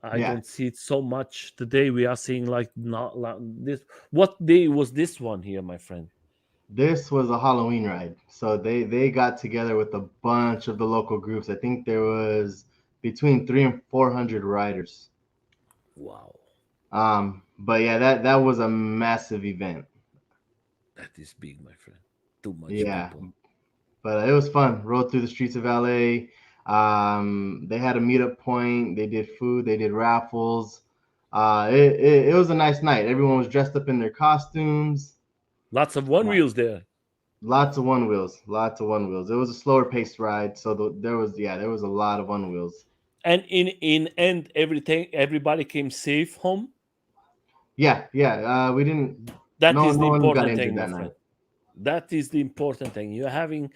I Yeah. don't see it so much today. We are seeing like not like this. What day was this one here, my friend? This was a Halloween ride. So they got together with a bunch of the local groups. I think there was between 300 and 400 riders. Wow, But yeah, that was a massive event. that is big, my friend. Too much Yeah, people. but it was fun. Rode through the streets of LA. They had a meetup point. They did food. They did raffles. It was a nice night. Everyone was dressed up in their costumes. Lots of one Uh, wheels there. Lots of one wheels. Lots of one wheels. It was a slower paced ride, so there was a lot of one wheels. And in end, everybody came safe home. Yeah, yeah. We didn't. That No, is no the one got important injured thing, my that night. friend. That is the important thing. You're having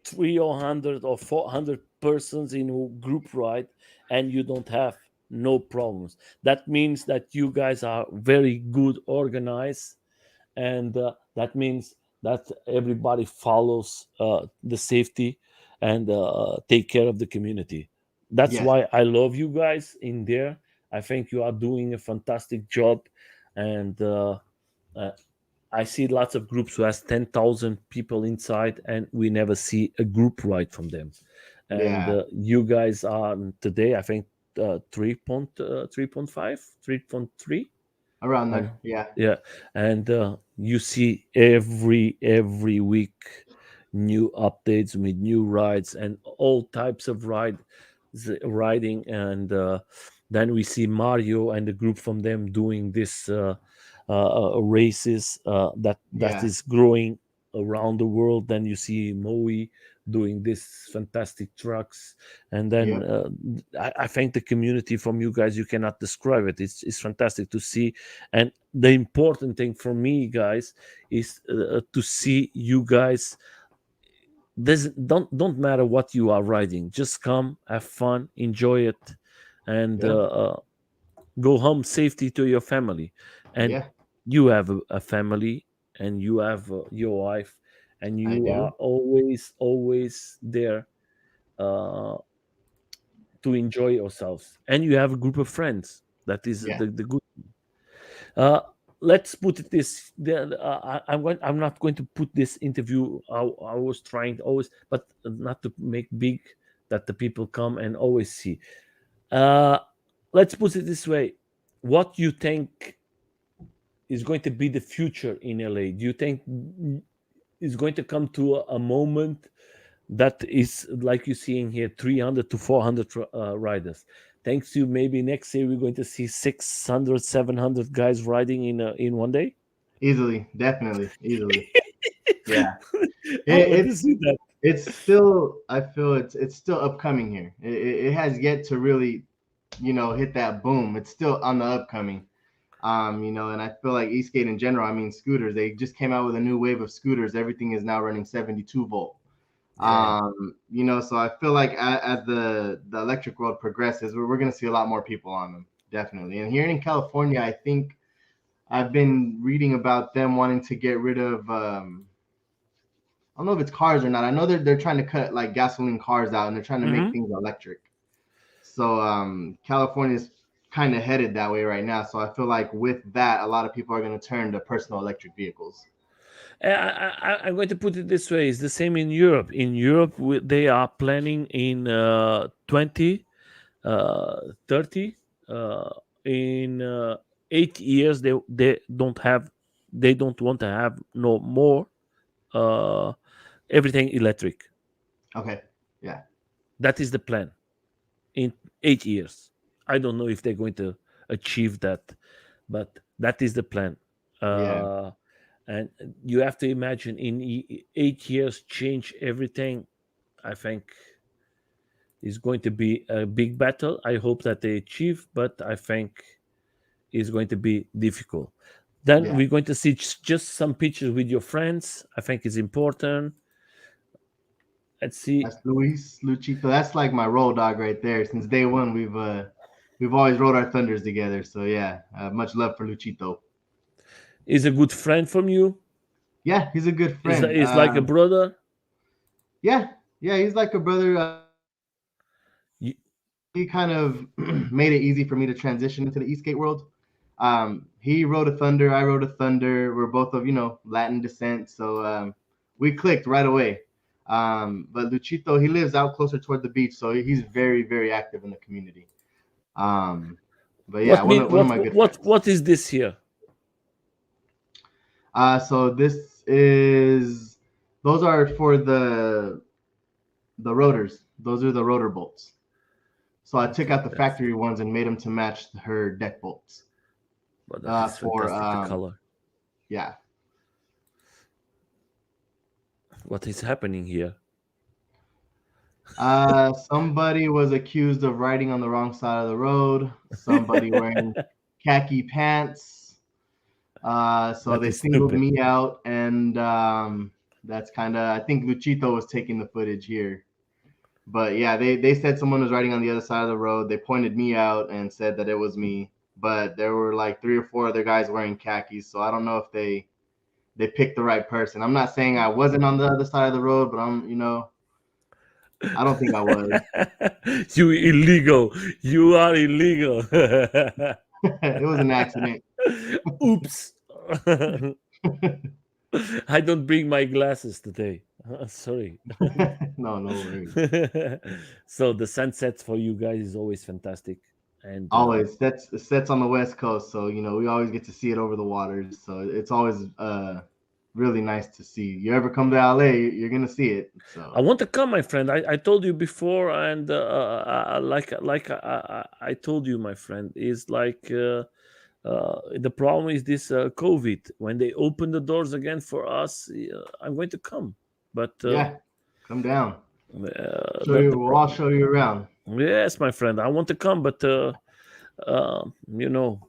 300 or 400 persons in a group ride, and you don't have no problems. That means that you guys are very good organized, and that means that everybody follows the safety and take care of the community. That's Yes, why I love you guys in there. I think you are doing a fantastic job, and uh, I see lots of groups who has 10,000 people inside, and we never see a group ride from them. And yeah, you guys are today, I think, 3.5, 3.3. around And there. Yeah, yeah, and you see every week new updates with new rides and all types of riding. And then we see Mario and the group from them doing this races that Yeah. is growing around the world. Then you see Moe doing this fantastic trucks. And then Yep. I think the community from you guys, you cannot describe it. It's fantastic to see. And the important thing for me, guys, is to see you guys. This don't matter what you are riding, just come, have fun, enjoy it, and Yep. go home safety to your family. And Yeah. you have a family, and you have your wife, and I you are do. always there uh, to enjoy yourselves, and you have a group of friends. That is Yeah. the good. Uh, let's put it this. I'm not going to put this interview. I was trying always, but not to make big that the people come and always see. Uh, let's put it this way: what you think is going to be the future in LA? Do you think is going to come to a moment that is like you seeing here, 300 to 400 riders? Thanks to maybe next year we're going to see 600, 700 guys riding in one day. Easily. Definitely. Easily. Yeah. I It, want to it's see that. it's still. I feel it's still upcoming here. It has yet to really, hit that boom. It's still on the upcoming. And I feel like Eastgate in general. I mean, scooters. They just came out with a new wave of scooters. Everything is now running 72 volt. Yeah. So I feel like as the electric world progresses, we're going to see a lot more people on them, definitely. And here in California, I think I've been reading about them wanting to get rid of. I don't know if it's cars or not. I know they're trying to cut like gasoline cars out and they're trying to make Hmm. things electric. So California's kind of headed that way right now. So I feel like with that, a lot of people are going to turn to personal electric vehicles. I'm going to put it this way: it's the same in Europe. In Europe, they are planning in 20, 30, in 8 years. They don't want to have no more uh, everything electric. Okay. Yeah. That is the plan in 8 years. I don't know if they're going to achieve that, but that is the plan. Yeah. Uh, and you have to imagine in 8 years change everything. I think is going to be a big battle. I hope that they achieve, but I think it's going to be difficult. Then Yeah. we're going to see just some pictures with your friends. I think is important. Let's see. That's Luis Luchito. That's like my road dog right there. Since day one, we've always rode our thunders together. So yeah, much love for Luchito. Is a good friend from you. Yeah, he's a good friend. Is like a brother. Yeah, yeah, he's like a brother. You, He kind of made it easy for me to transition into the Eastgate world. He rode a Thunder, I rode a Thunder. We're both of Latin descent, so we clicked right away. But Luchito, he lives out closer toward the beach, so he's very very active in the community. Um, but yeah, what mean? one of my good friends. What is this here? So this is those are for the rotors. Those are the rotor bolts. So I took Okay, out the factory ones and made them to match her deck bolts. but that is For fantastic. The color. yeah. What is happening here? Somebody was accused of riding on the wrong side of the road. Somebody wearing khaki pants. So That they is singled stupid. me out, and that's kind of. I think Luchito was taking the footage here. But yeah, they said someone was riding on the other side of the road. They pointed me out and said that it was me. But there were like three or four other guys wearing khakis, so I don't know if they picked the right person. I'm not saying I wasn't on the other side of the road, but I don't think I was. You illegal. You are illegal. It was an accident. Oops. I don't bring my glasses today. Sorry. No, no worries. So the sunsets for you guys is always fantastic. And Always sets on the West Coast, so we always get to see it over the waters. So it's always really nice to see. You ever come to LA, you're gonna see it. I So want to come, my friend. I told you before, and I told you, my friend, is like the problem is this COVID. When they open the doors again for us, I'm going to come. But yeah, come down. Show the you. We'll all show you around. yes, my friend, I want to come, but you know,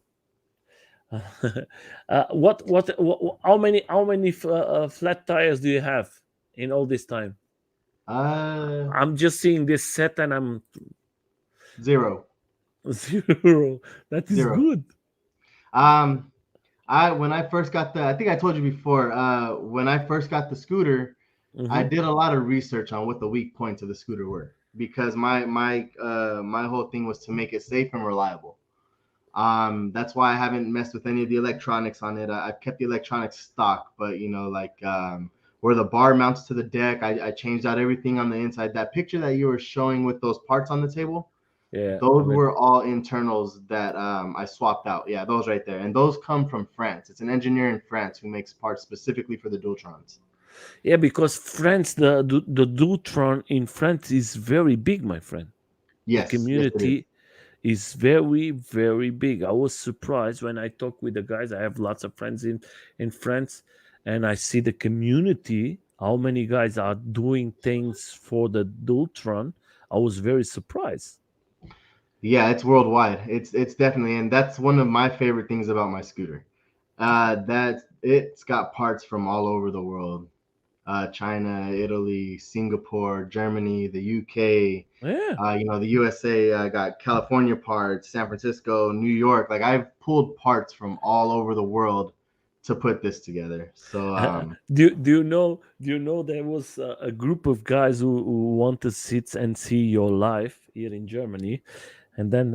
how many flat tires do you have in all this time? Uh, I'm just seeing this set and I'm zero, zero. That is zero. good. Um, I when I first got I think I told you before. When I first got the scooter, I Hmm. did a lot of research on what the weak points of the scooter were because my whole thing was to make it safe and reliable. That's why I haven't messed with any of the electronics on it. I've kept the electronics stock, but like where the bar mounts to the deck, I changed out everything on the inside. That picture that you were showing with those parts on the table, Yeah, those were all internals that I swapped out. Yeah, those right there, and those come from France. It's an engineer in France who makes parts specifically for the Dualtrons. yeah, because France, the Dutron in France is very big, my friend. The Yes, yes, it is. community is very, very big. I was surprised when I talk with the guys. I have lots of friends in France, and I see the community. How many guys are doing things for the Dutron? I was very surprised. Yeah, it's worldwide. It's definitely, and that's one of my favorite things about my scooter. That it's got parts from all over the world. China, Italy, Singapore, Germany, the UK, Yeah. the USA. I got California parts, San Francisco, New York. Like I've pulled parts from all over the world to put this together. So Do you know there was a group of guys who want to sit and see your life here in Germany, and then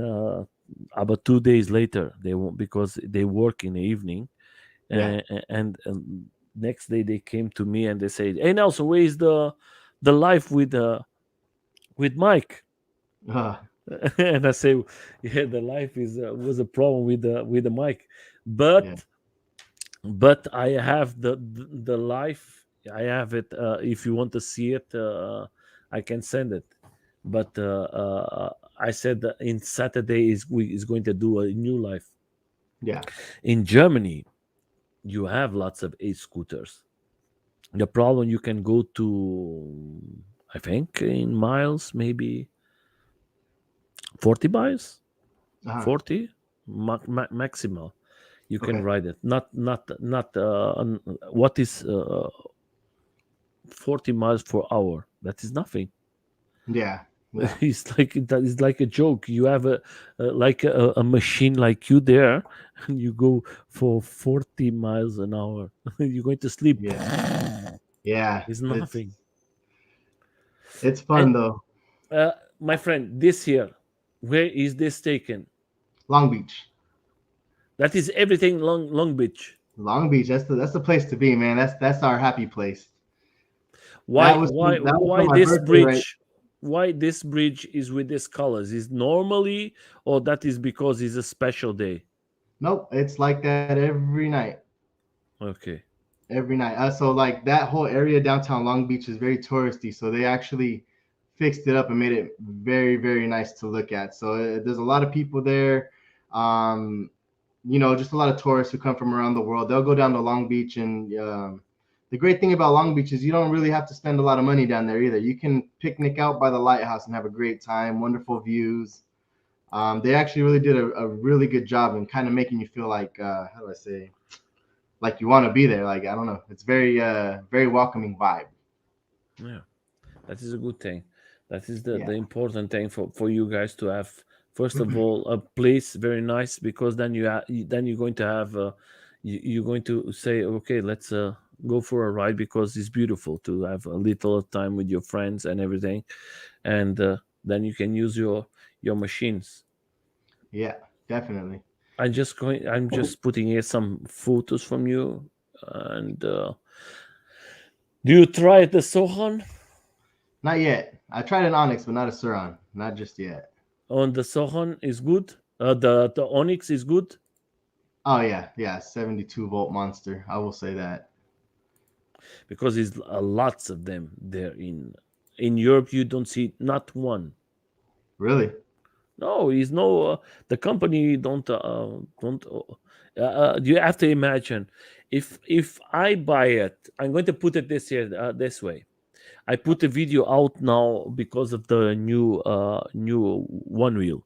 about 2 days later they won't because they work in the evening, yeah, and next day they came to me and they said, "Hey Nelson, where is the life with Mike?" uh, And I say, "Yeah, the life is was a problem with the mic, yeah, but I have the life. I have it. If you want to see it, I can send it. But I said that in Saturday is going to do a new life yeah. in Germany. You have lots of e-scooters. The problem you can go to, I think, in miles, maybe 40 miles, Uh-huh. 40 maximal. You can Okay. ride it. Not. What is 40 miles per hour? That is nothing. Yeah, yeah, It's like a joke. You have like a machine like you there, and you go for 40 miles an hour. You're going to sleep. yeah, yeah. It's It's nothing. it's And fun though. my friend, this year, where is this taken? Long Beach. That is everything Long Beach. Long Beach, that's the place to be, man. That's our happy place. Why That was for why my this birthday, right? bridge? Why this bridge is with these colors? Is normally, or that is because it's a special day? Nope, it's like that every night. Okay. Every night. So like that whole area downtown Long Beach is very touristy. So they actually fixed it up and made it very, very nice to look at. So there's a lot of people there. Um, just a lot of tourists who come from around the world. They'll go down to Long Beach, and the great thing about Long Beach is you don't really have to spend a lot of money down there either. You can picnic out by the lighthouse and have a great time, wonderful views. They actually really did a really good job in kind of making you feel like how do I say, like you want to be there. Like I don't know, it's very welcoming vibe. Yeah, that is a good thing. That is the Yeah, important thing for you guys to have. First of all, a place very nice because then then you're going to have you're going to say, okay, let's go for a ride because it's beautiful to have a little time with your friends and everything, and then you can use your machines. yeah, definitely. I'm just putting here some photos from you, and do you try the Sohan? Not yet. I tried an Onyx, but not a Suron. Not just yet. On the Sohan is good. The Onyx is good. Oh yeah, yeah, 72 volt monster. I will say that. because there's lots of them there in Europe. You don't see not one. Really? No, he's no the company don't. You have to imagine if I buy it, I'm going to put it this here this way. I put a video out now because of the new one wheel.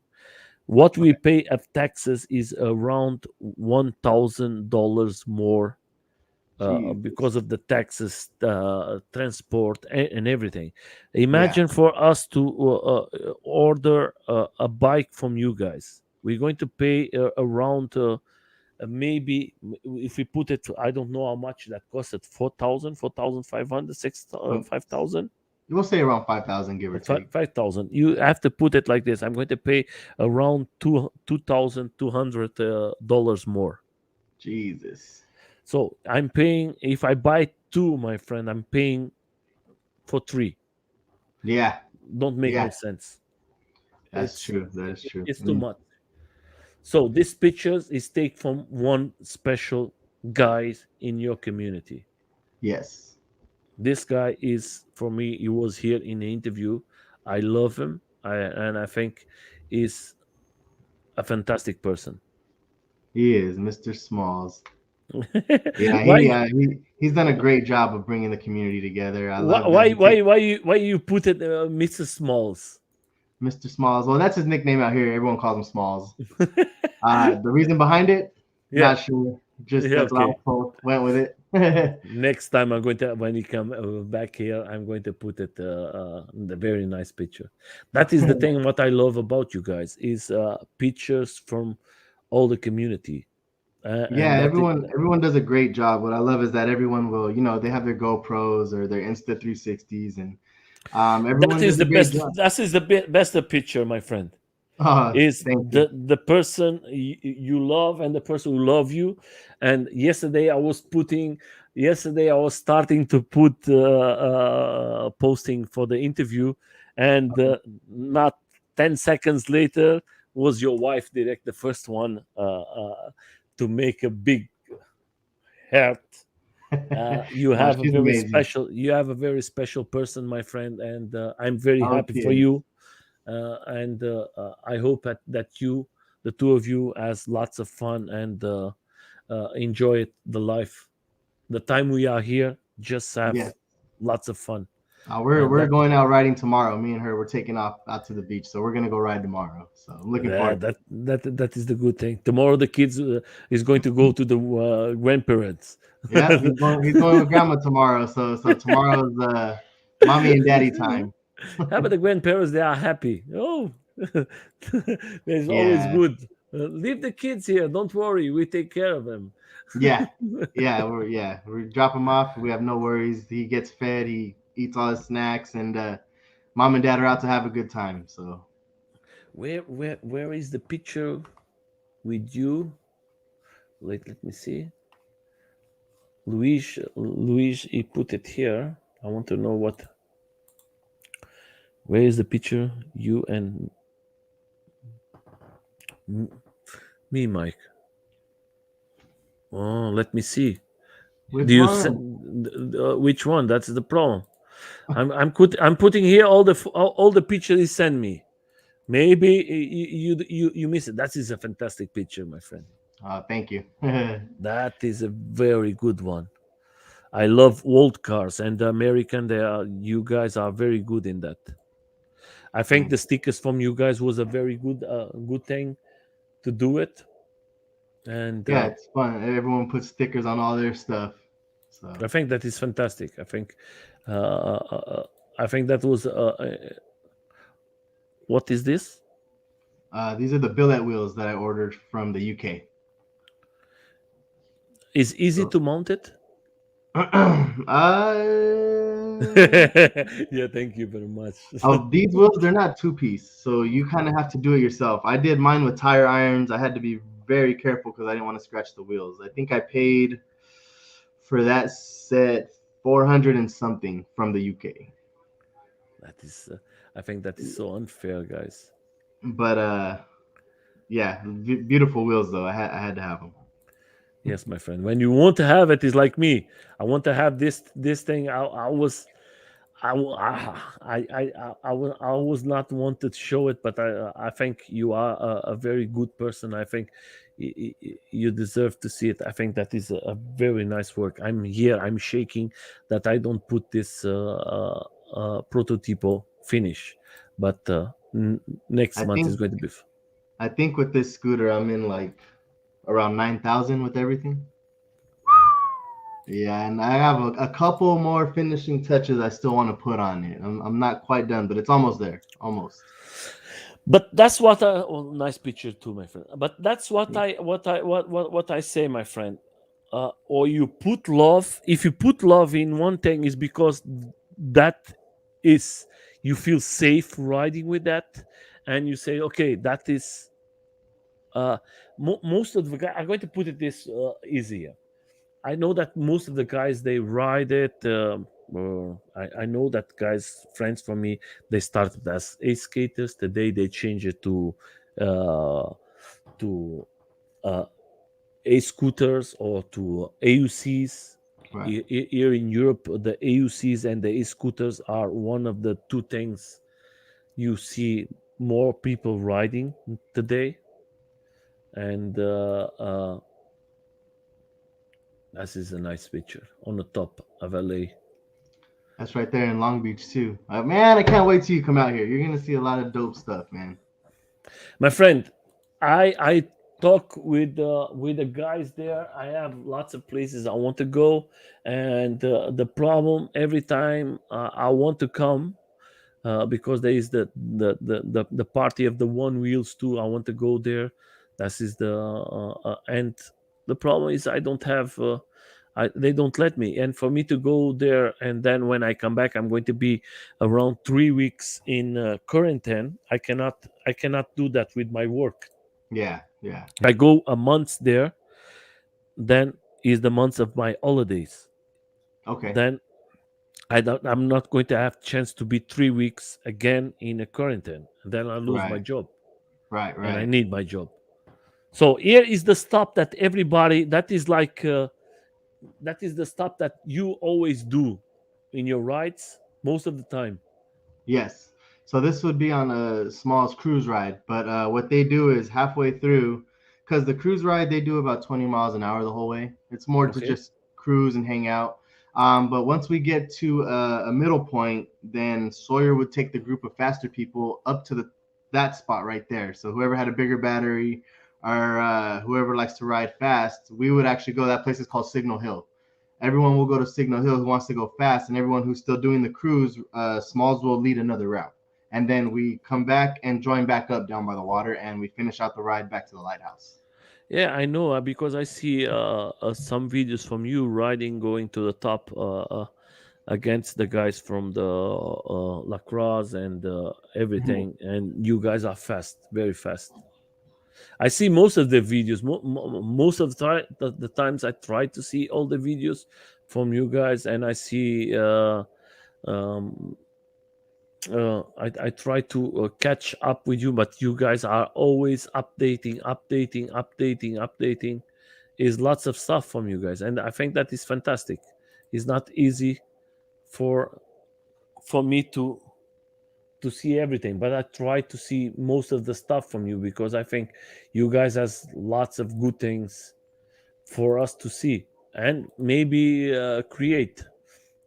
What we Okay. pay of taxes is around $1,000 more because Jesus. of the taxes, transport, and everything. Yeah. Imagine for us to order a bike from you guys. We're going to pay around maybe if we put it, I don't know how much that costed 4,000, 4,500, Um, 5,000. we'll say around 5,000, give or take. 5,000. You have to put it like this. I'm going to pay around $2,200 more. Jesus. So I'm paying if I buy two, my friend. I'm paying for three. Yeah. Don't make no Yeah. sense. That's It's true. That is true. it's too Mm, much. So this pictures is taken from one special guy in your community. yes. This guy is for me. He was here in the interview. I love him. And I think he's a fantastic person. He is Mr. Smalls. Yeah, why he's done a great job of bringing the community together. I why love that he takes why you put it Mr. Smalls? Mr. Smalls. Well, that's his nickname out here. Everyone calls him Smalls. The reason behind it, Yeah, not sure. Just yeah, that's what I okay. was told. Went with it. Next time I'm going to when you come back here, I'm going to put it the very nice picture. That is the thing. What I love about you guys is pictures from all the community, Yeah, and that is everyone does a great job. What I love is that everyone will, they have their GoPros or their Insta 360s, and everyone does a the great best. job. That is the best picture, my friend. Is Thank you. the person you love and the person who love you. And yesterday I was starting to put posting for the interview, and Okay. not 10 seconds later was your wife direct the first one to make a big heart. No, she's amazing. You have a very special person, my friend, and I'm very Oh, happy she for is. you. And I hope that the two of you, has lots of fun and enjoy the life. The time we are here, just have Yes. lots of fun, We're and we're going out riding tomorrow. Me and her, we're taking off out to the beach, so we're gonna go ride tomorrow. So I'm looking forward to that is the good thing. Tomorrow the kids is going to go to the grandparents. it. Yeah, he's going with grandma tomorrow. So tomorrow's mommy and daddy time. How about the grandparents? They are happy. Oh, it's always Yeah, good. Leave the kids here. Don't worry. We take care of them. yeah, we drop him off. We have no worries. He gets fed. He eats all his snacks, and mom and dad are out to have a good time. So Where is the picture with you? Let me see. Luis, he put it here. I want to know what. Where is the picture? You and me, Mike. Oh, let me see. which Do you one? send which one? That's the problem. I'm putting here all the pictures he sent me. Maybe you miss it. That is a fantastic picture, my friend. Thank you. That is a very good one. I love old cars, and the American. They are you guys are very good in that. I think Thank the you. stickers from you guys was a very good thing to do it, and Yeah, it's fun. Everyone puts stickers on all their stuff. So I think that is fantastic. Uh, uh, uh, I think that was what is this? these are the billet wheels that I ordered from the UK. Is easy So, to mount it? uh, Yeah, thank you very much. these wheels, they're not two piece, so you kind of have to do it yourself. I did mine with tire irons. I had to be very careful because I didn't want to scratch the wheels. I think I paid for that set 400 and something from the UK. That is, I think that is so unfair, guys. But yeah, beautiful wheels though. I had to have them. Yes, my friend. When you want to have it, it's like me. I want to have this thing. I was I was not wanted to show it, but I think you are a very good person. I think you deserve to see it. I think that is a very nice work. I'm here. I'm shaking that I don't put this prototypo finish, but next I month is think going to be. I think with this scooter, I'm in like around 9,000 with everything. Yeah, and I have a couple more finishing touches I still want to put on it. I'm not quite done, but it's almost there. Almost. But that's what I nice picture too, my friend. But that's what Yeah. what I say, my friend. Or you put love. If you put love in one thing, is because that is you feel safe riding with that, and you say, okay, that is. Most of the guys. I'm going to put it this easier. I know that most of the guys they ride it. I know that guys, friends for me, they started as ace skaters. Today they change it uh, to uh, ace scooters or to AUCs. Right. Here in Europe, the AUCs and the ace scooters are one of the two things you see more people riding today. And this is a nice picture on the top of LA. That's right there in Long Beach too. Man, I can't wait till you come out here. You're gonna see a lot of dope stuff, man. My friend, I talk with the guys there. I have lots of places I want to go, and the problem every time I want to come because there is the party of the one wheels too. I want to go there. That is and the problem is I don't have. They don't let me, and for me to go there, and then when I come back, I'm going to be around 3 weeks in quarantine. I cannot do that with my work. Yeah, yeah. I go a month there, then is the months of my holidays. Okay. Then I'm not going to have chance to be 3 weeks again in a quarantine. And then I lose my Right, job, right, and I right. need my job. So here is the stop that everybody. That is the stop that you always do in your rides most of the time. Yes. So this would be on a small cruise ride, but what they do is halfway through, because the cruise ride they do about 20 miles an hour the whole way. It's more to Okay. just cruise and hang out. But once we get to a middle point, then Sawyer would take the group of faster people up to the that spot right there. So whoever had a bigger battery or whoever likes to ride fast, we would actually go. That place is called Signal Hill. Everyone will go to Signal Hill who wants to go fast, and everyone who's still doing the cruise, Smalls will lead another route. And then we come back and join back up down by the water, and we finish out the ride back to the lighthouse. Yeah, I know because I see some videos from you riding going to the top against the guys from the lacrosse and everything, and you guys are fast, very fast. I see most of the videos. Most of the times, I try to see all the videos from you guys, and I see. Um, I try to catch up with you, but you guys are always updating. Is lots of stuff from you guys, and I think that is fantastic. It's not easy for me to see everything, but I try to see most of the stuff from you because I think you guys has lots of good things for us to see and maybe create.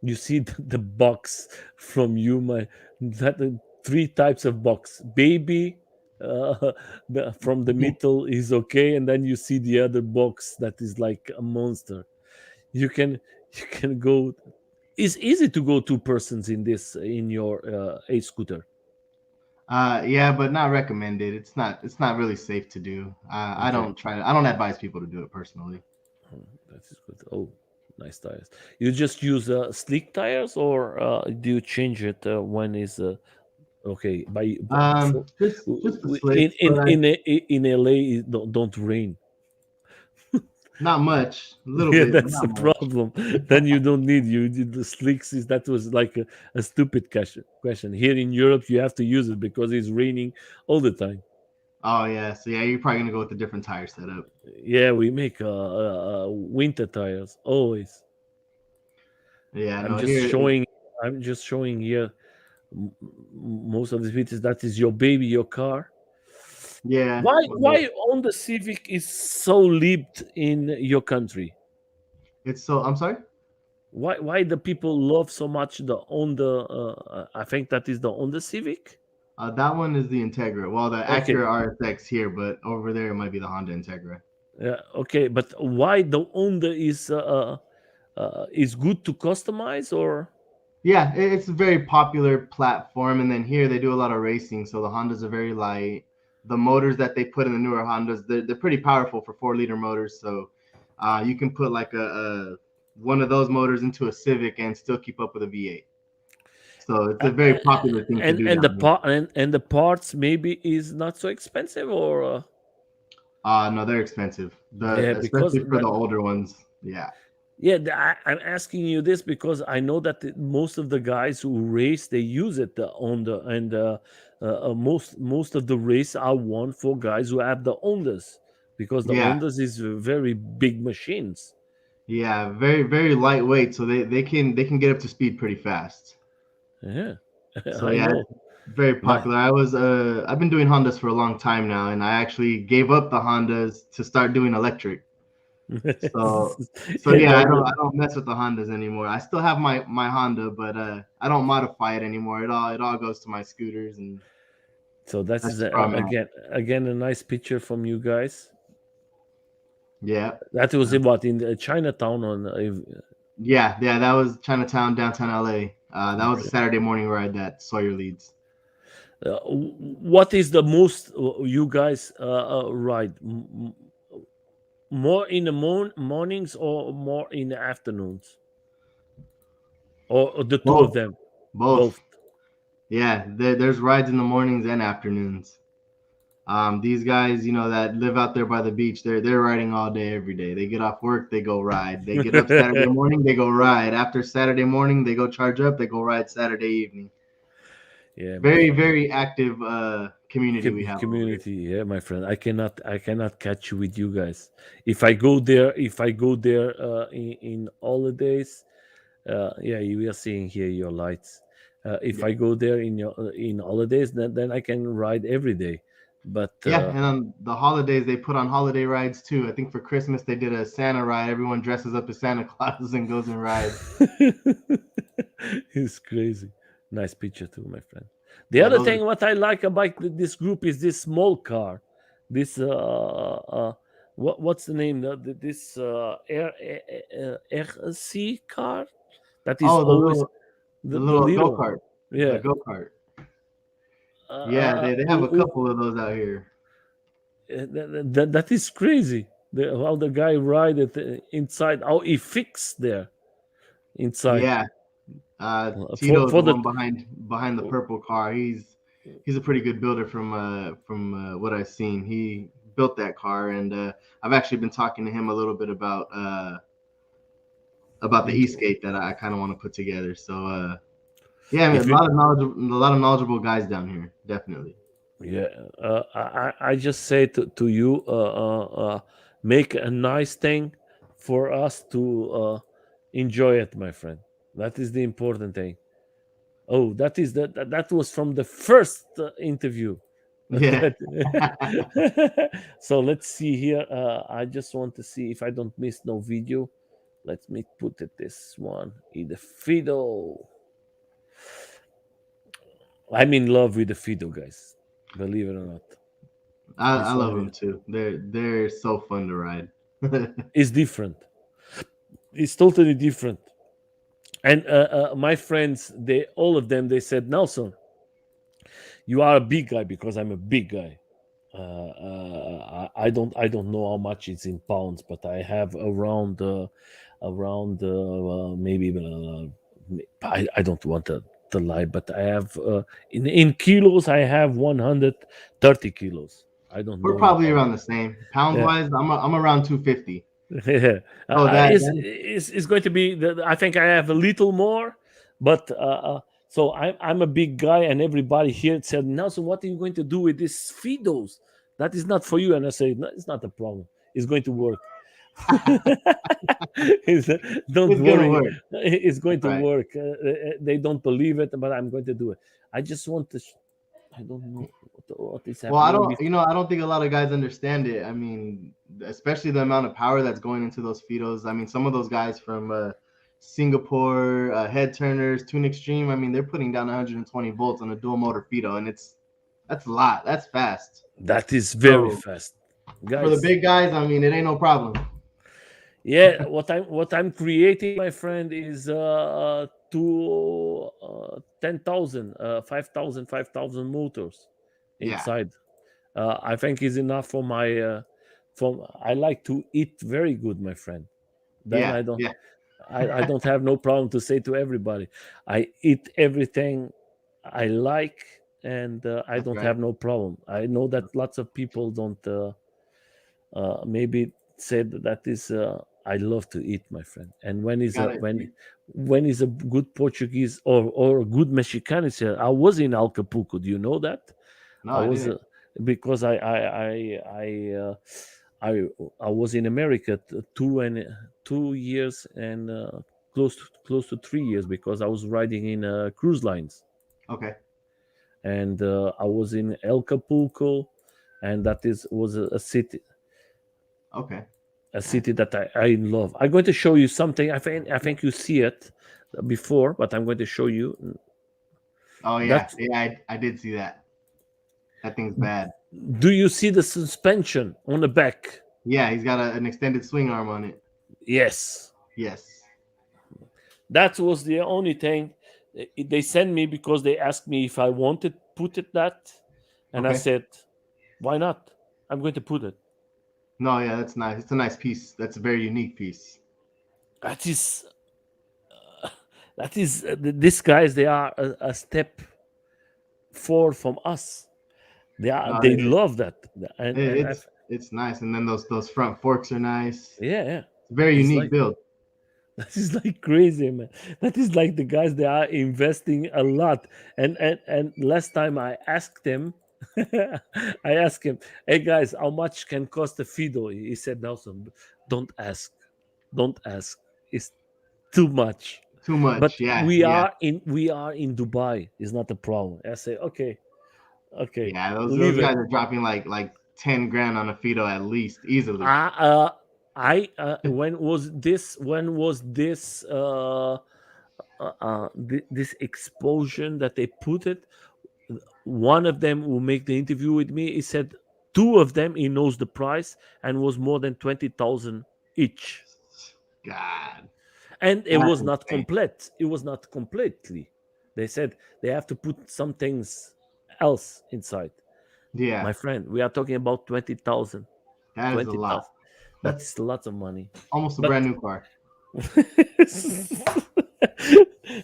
You see the box from you, my that three types of box. Baby, from the middle is okay, and then you see the other box that is like a monster. You can you can go. It's easy to go two persons in this in your a scooter. Yeah, but not recommended. It's not really safe to do. I Okay. don't try. I don't advise people to do it personally. That is good. Oh, nice tires. You just use sleek tires, or do you change it when is okay? For, Just the slicks, but in LA, don't rain. not much. A little Yeah, bit, but that's not the much. problem. Then you don't need you did the slicks. Is that was like a stupid question. Here in Europe, you have to use it because it's raining all the time. Oh yeah, so yeah, you're probably gonna go with a different tire setup. Yeah, we make winter tires always. Yeah, I'm no, just here, showing. I'm just showing here most of the videos. That is your baby, your car. yeah, Why on the Civic is so lived in your country? it's so. I'm sorry. Why the people love so much the Honda? I think that is the Honda Civic. That one is the Integra. Well, the Okay, Acura RSX here, but over there it might be the Honda Integra. okay, but why the Honda is good to customize or? Yeah, it's a very popular platform, and then here they do a lot of racing, so the Hondas are very light. The motors that they put in the newer Hondas, they're pretty powerful for 4 liter motors. So you can put like a one of those motors into a Civic and still keep up with a V8. So it's Uh, a very popular thing to do and the down here. part and the parts maybe is not so expensive or No, they're expensive. yeah, because Especially for the older ones. Yeah, yeah, I'm asking you this because I know that most of the guys who race they use it on the and most of the race are won for guys who have the Hondas because the yeah, Hondas is very big machines. yeah. Very lightweight, so they can get up to speed pretty fast. Yeah, So I yeah, know. very My popular. I've been doing Hondas for a long time now, and I actually gave up the Hondas to start doing electric. So yeah, yeah, I don't mess with the Hondas anymore. I still have my Honda, but I don't modify it anymore. It all goes to my scooters, and so that that's is just where I'm at. again a nice picture from you guys. Yeah, That was uh, in what in Chinatown on yeah. That was Chinatown, downtown LA. That was a okay. Saturday morning ride that Sawyer leads. What is the most you guys ride? More in the mornings or more in the afternoons, or the two of Both, them, both. both? Yeah, there's rides in the mornings and afternoons. These guys, that live out there by the beach, they're riding all day, every day. They get off work, they go ride. They get up Saturday morning, they go ride. After Saturday morning, they go charge up, they go ride Saturday evening. Yeah, my Very, friend. very active community we have over here. Community, yeah, my friend. I cannot catch you with you guys. If I go there in holidays, yeah, you are seeing here your lights. If Yeah, I go there in holidays, then I can ride every day. But yeah. And on the holidays, they put on holiday rides too. I think for Christmas they did a Santa ride. Everyone dresses up as Santa Claus and goes and rides. it's crazy. Nice picture too, my friend. The Yeah, other those are. thing what I like about this group is this small car. This what's the name? This RC car that is Oh, always the the little go little one. kart, the Yeah. go kart. Yeah, they have a couple of those out here. That is crazy. How the guy ride it inside, how he fixed there inside. Yeah, For Tito is for the the one behind the purple car. He's a pretty good builder from what I've seen. He built that car, and I've actually been talking to him a little bit about the e-skate that I kind of want to put together. So yeah, I mean, if you a lot of knowledgeable guys down here, definitely. yeah I just say to you make a nice thing for us to enjoy it, my friend. That is the important thing. Oh, that was from the first interview. Yeah. So let's see here. I just want to see if I don't miss no video. Let me put it this one in the Fido. I'm in love with the Fido, guys. Believe it or not, I this one love them too. They're so fun to ride. is different. It's totally different. And my friends, they all of them, they said, Nelson, you are a big guy because I'm a big guy. I don't know how much it's in pounds, but I have around maybe I don't want to lie, but I have in kilos I have 130 kilos. I don't We're know in probably pounds. around the same. Pounds Yeah, wise, I'm around 250. yeah. Oh, Is going to be. I think I have a little more, but so I'm a big guy, and everybody here said, Nelson, what are you going to do with these Fidos? That is not for you. And I say, no, it's not a problem. It's going to work. Don't It's gonna worry, work. it's going That's to right. work. They don't believe it, but I'm going to do it. I just want to. I don't know what is Well, I happening. don't, I don't think a lot of guys understand it. I mean, especially the amount of power that's going into those feedos. I mean, some of those guys from Singapore, head turners, Tune Extreme. I mean, they're putting down 120 volts on a dual motor feedo, and that's a lot. That's fast. That is very So fast, for the guys. big guys, I mean, it ain't no problem. Yeah, what I'm creating, my friend, is two 10,000, 5,000 motors Yeah, inside. I think is enough for my. For I like to eat very good, my friend. Then yeah, I don't. yeah. I don't have no problem to say to everybody. I eat everything I like, and I That's don't right. have no problem. I know that lots of people don't. Maybe said that is I love to eat, my friend. And when You is a gotta. when is a good Portuguese or a good Mexican here. I was in Acapulco. Do you know that? No, I I was didn't. because I I was in America 2 years and close to 3 years because I was riding in cruise lines, Okay, and I was in Acapulco, and that is was a city, okay. a Nice. city that I love. I'm going to show you something. I think you see it before, but I'm going to show you Oh yeah, that. yeah. I did see that. That thing's bad. Do you see the suspension on the back? Yeah, he's got an extended swing arm on it. Yes, Yes. that was the only thing they sent me because they asked me if I wanted put it that, and I Okay. said, "Why not? I'm going to put it." No, yeah, that's nice. It's a nice piece. That's a very unique piece. That is these guys. They are a step forward from us. No, They love that, and it's nice. And then those front forks are nice. yeah, yeah. It's a very It's unique like build. that is like crazy, man. That is like the guys they are investing a lot. And last time I asked them, I asked him, "Hey guys, how much can cost a Fido?" He said, "Nelson, don't ask, don't ask. It's too much." Too But much. Yeah, we yeah, are in we are in Dubai. It's not a problem. I say, okay, okay, yeah. Those leave it. guys are dropping like 10 grand on a Fido at least, easily. I uh, when was this this explosion that they put it. One of them who make the interview with me, he said two of them he knows the price and was more than 20,000 each, God, and it that's was not insane. complete. It was not completely. They said they have to put some things else inside. Yeah, My friend, we are talking about 20,000. that is a lot. 20,000. That That's is lots of money, almost a but brand new car.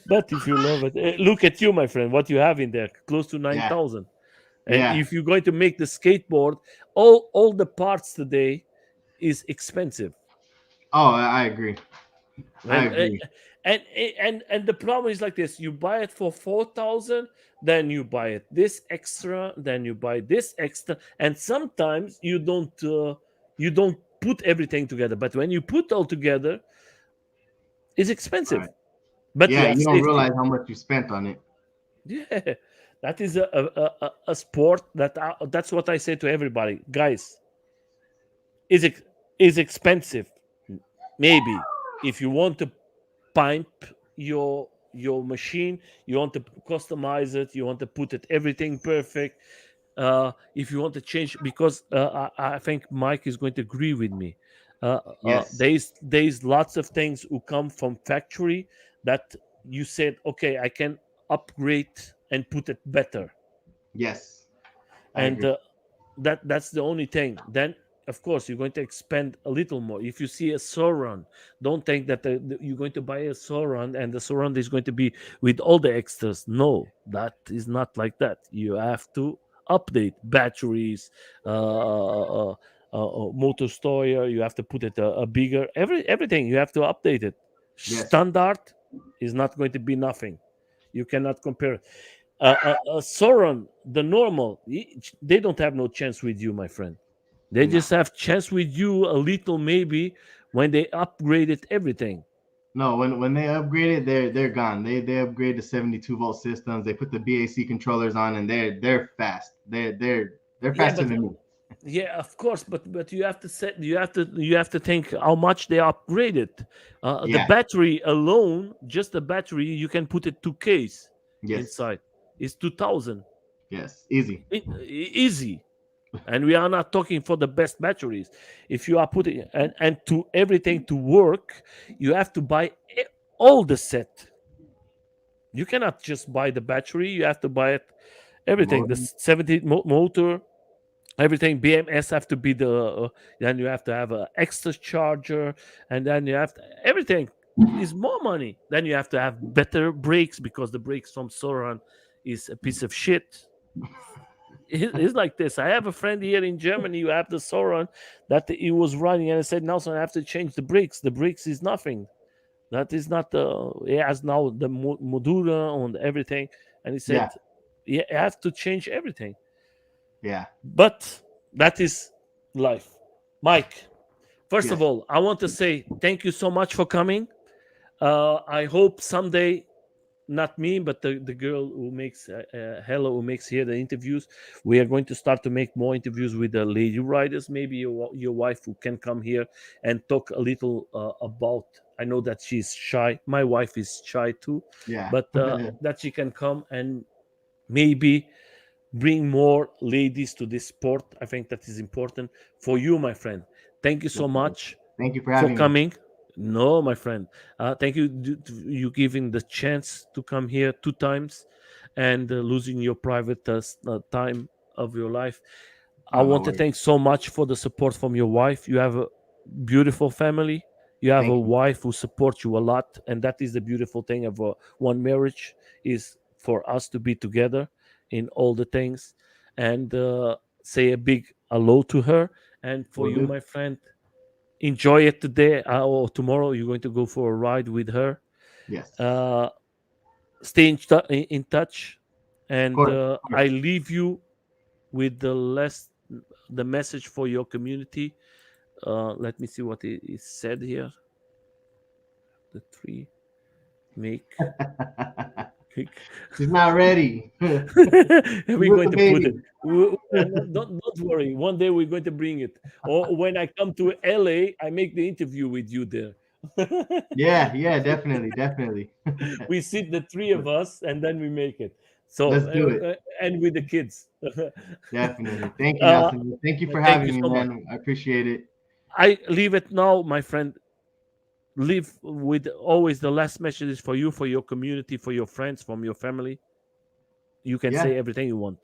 but if you love it, look at you, my friend. What you have in there, close to nine Yeah, thousand. And yeah. if you're going to make the skateboard, all the parts today is expensive. Oh, I agree. I And agree. and the problem is like this: you buy it for 4,000, then you buy it this extra, then you buy this extra, and sometimes you don't put everything together. But when you put all together, it's expensive. Right. But you Yeah, have you don't safety. realize how much you spent on it. Yeah, that is a sport that's what I say to everybody, guys. Is it is expensive? Maybe if you want to pimp your machine, you want to customize it, you want to put it everything perfect. If you want to change, because I think Mike is going to agree with me. Yes. There's lots of things who come from factory that you said, okay, I can upgrade and put it better, Yes. I and agree. that's the only thing. Then of course you're going to expend a little more. If you see a Sauron, don't think that you're going to buy a Sauron and the Sauron is going to be with all the extras. No, that is not like that. You have to update batteries, motor stoyer. You have to put it a bigger everything. You have to update it. Yes. Standard is not going to be nothing. You cannot compare. Sauron, the normal, they don't have no chance with you, my friend. They No, just have chance with you a little, maybe when they upgraded everything. no. When they upgraded, they're gone. They upgrade to 72-volt systems. They put the BAC controllers on, and they're fast. They're Yeah, faster but than me. yeah, of course, but you have to set, you have to think how much they upgraded. The Yeah. battery alone, just the battery, you can put it 2Ks Yes. inside. It's 2000. Yes. Easy. Easy. And we are not talking for the best batteries. If you are putting and to everything to work, you have to buy all the set. You cannot just buy the battery, you have to buy it everything, the Motor. 70 motor, everything. BMS have to be the then you have to have an extra charger, and then you have to, everything is more money. Then you have to have better brakes because the brakes from Soran is a piece of shit. It's like this. I have a friend here in Germany who have the Soran that he was running, and I said, Nelson, I have to change the brakes. The brakes is nothing. That is not the. He has now the Modura and everything, and he said, Yeah. yeah, I have to change everything. Yeah. But that is life. Mike, first of Yes. all, I want to say thank you so much for coming. I hope someday, not me, but the girl who makes Hello, who makes here the interviews, we are going to start to make more interviews with the lady riders. Maybe your wife who can come here and talk a little about. I know that she's shy. My wife is shy too, Yeah. but that she can come and maybe bring more ladies to this sport. I think that is important for you, my friend. Thank you so Definitely. much Thank you for for having me. coming. No, my friend. Thank you, you giving the chance to come here 2 times and losing your private time of your life. I Oh, no want to worries. thank so much for the support from your wife. You have a beautiful family. You have a Thank you. wife who supports you a lot, and that is the beautiful thing of one marriage is for us to be together in all the things. And say a big hello to her. And for Will you, do. my friend, enjoy it today or tomorrow. You're going to go for a ride with her. Yes. Uh, Stay in touch, Of and course. Of I course. leave you with the message for your community. Let me see what is said here. The three make. She's not ready. We're With going the to put it. baby. Don't worry. One day we're going to bring it. Or when I come to LA, I make the interview with you there. Yeah. Yeah. Definitely. Definitely. We sit the three of us and then we make it. So Let's do it. and with the kids. Definitely. Thank you, uh, Nelson. Thank you for Thank you having me, so much. man. I appreciate it. I leave it now, my friend. Leave with always the last messages for you, for your community, for your friends, from your family. You can Yeah. say everything you want.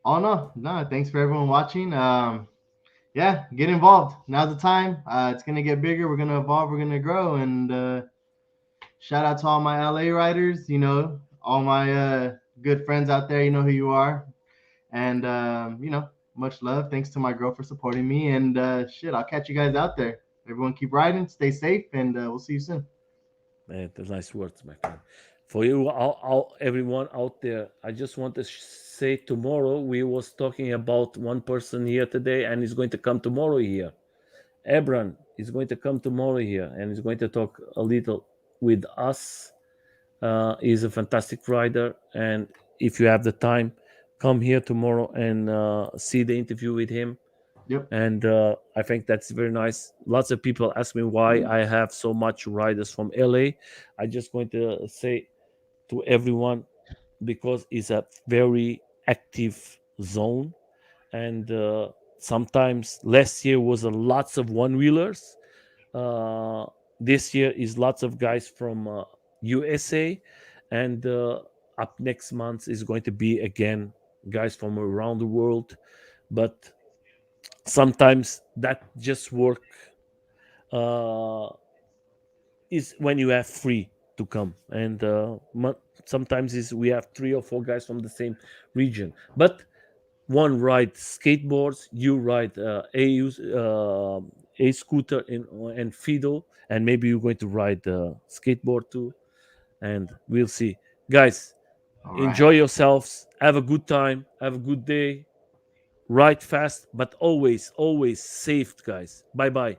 Oh no, no. Thanks for everyone watching. Yeah, get involved. Now's the time. It's gonna get bigger. We're gonna evolve. We're gonna grow. And shout out to all my LA riders. All my good friends out there. You know who you are. And much love. Thanks to my girl for supporting me. And shit, I'll catch you guys out there. Everyone keep riding. Stay safe, and we'll see you soon. The nice words, my friend. For you, everyone out there, I just want to say tomorrow we was talking about one person here today, and he's going to come tomorrow here. Ebron is going to come tomorrow here, and he's going to talk a little with us. He's a fantastic rider, and if you have the time, come here tomorrow and see the interview with him. Yep. And I think that's very nice. Lots of people ask me why I have so much riders from LA. I just going to say to everyone because it's a very active zone, and sometimes last year was a lots of one wheelers. Uh, this year is lots of guys from USA, and up next month is going to be again guys from around the world. But sometimes that just work uh, is when you have free to come, and sometimes is we have 3 or 4 guys from the same region, but one ride skateboards, you ride a scooter and fiddle, and maybe you're going to ride skateboard too, and we'll see, guys. All Enjoy right. yourselves. Have a good time. Have a good day. Ride fast, but always, always safe, guys. Bye bye.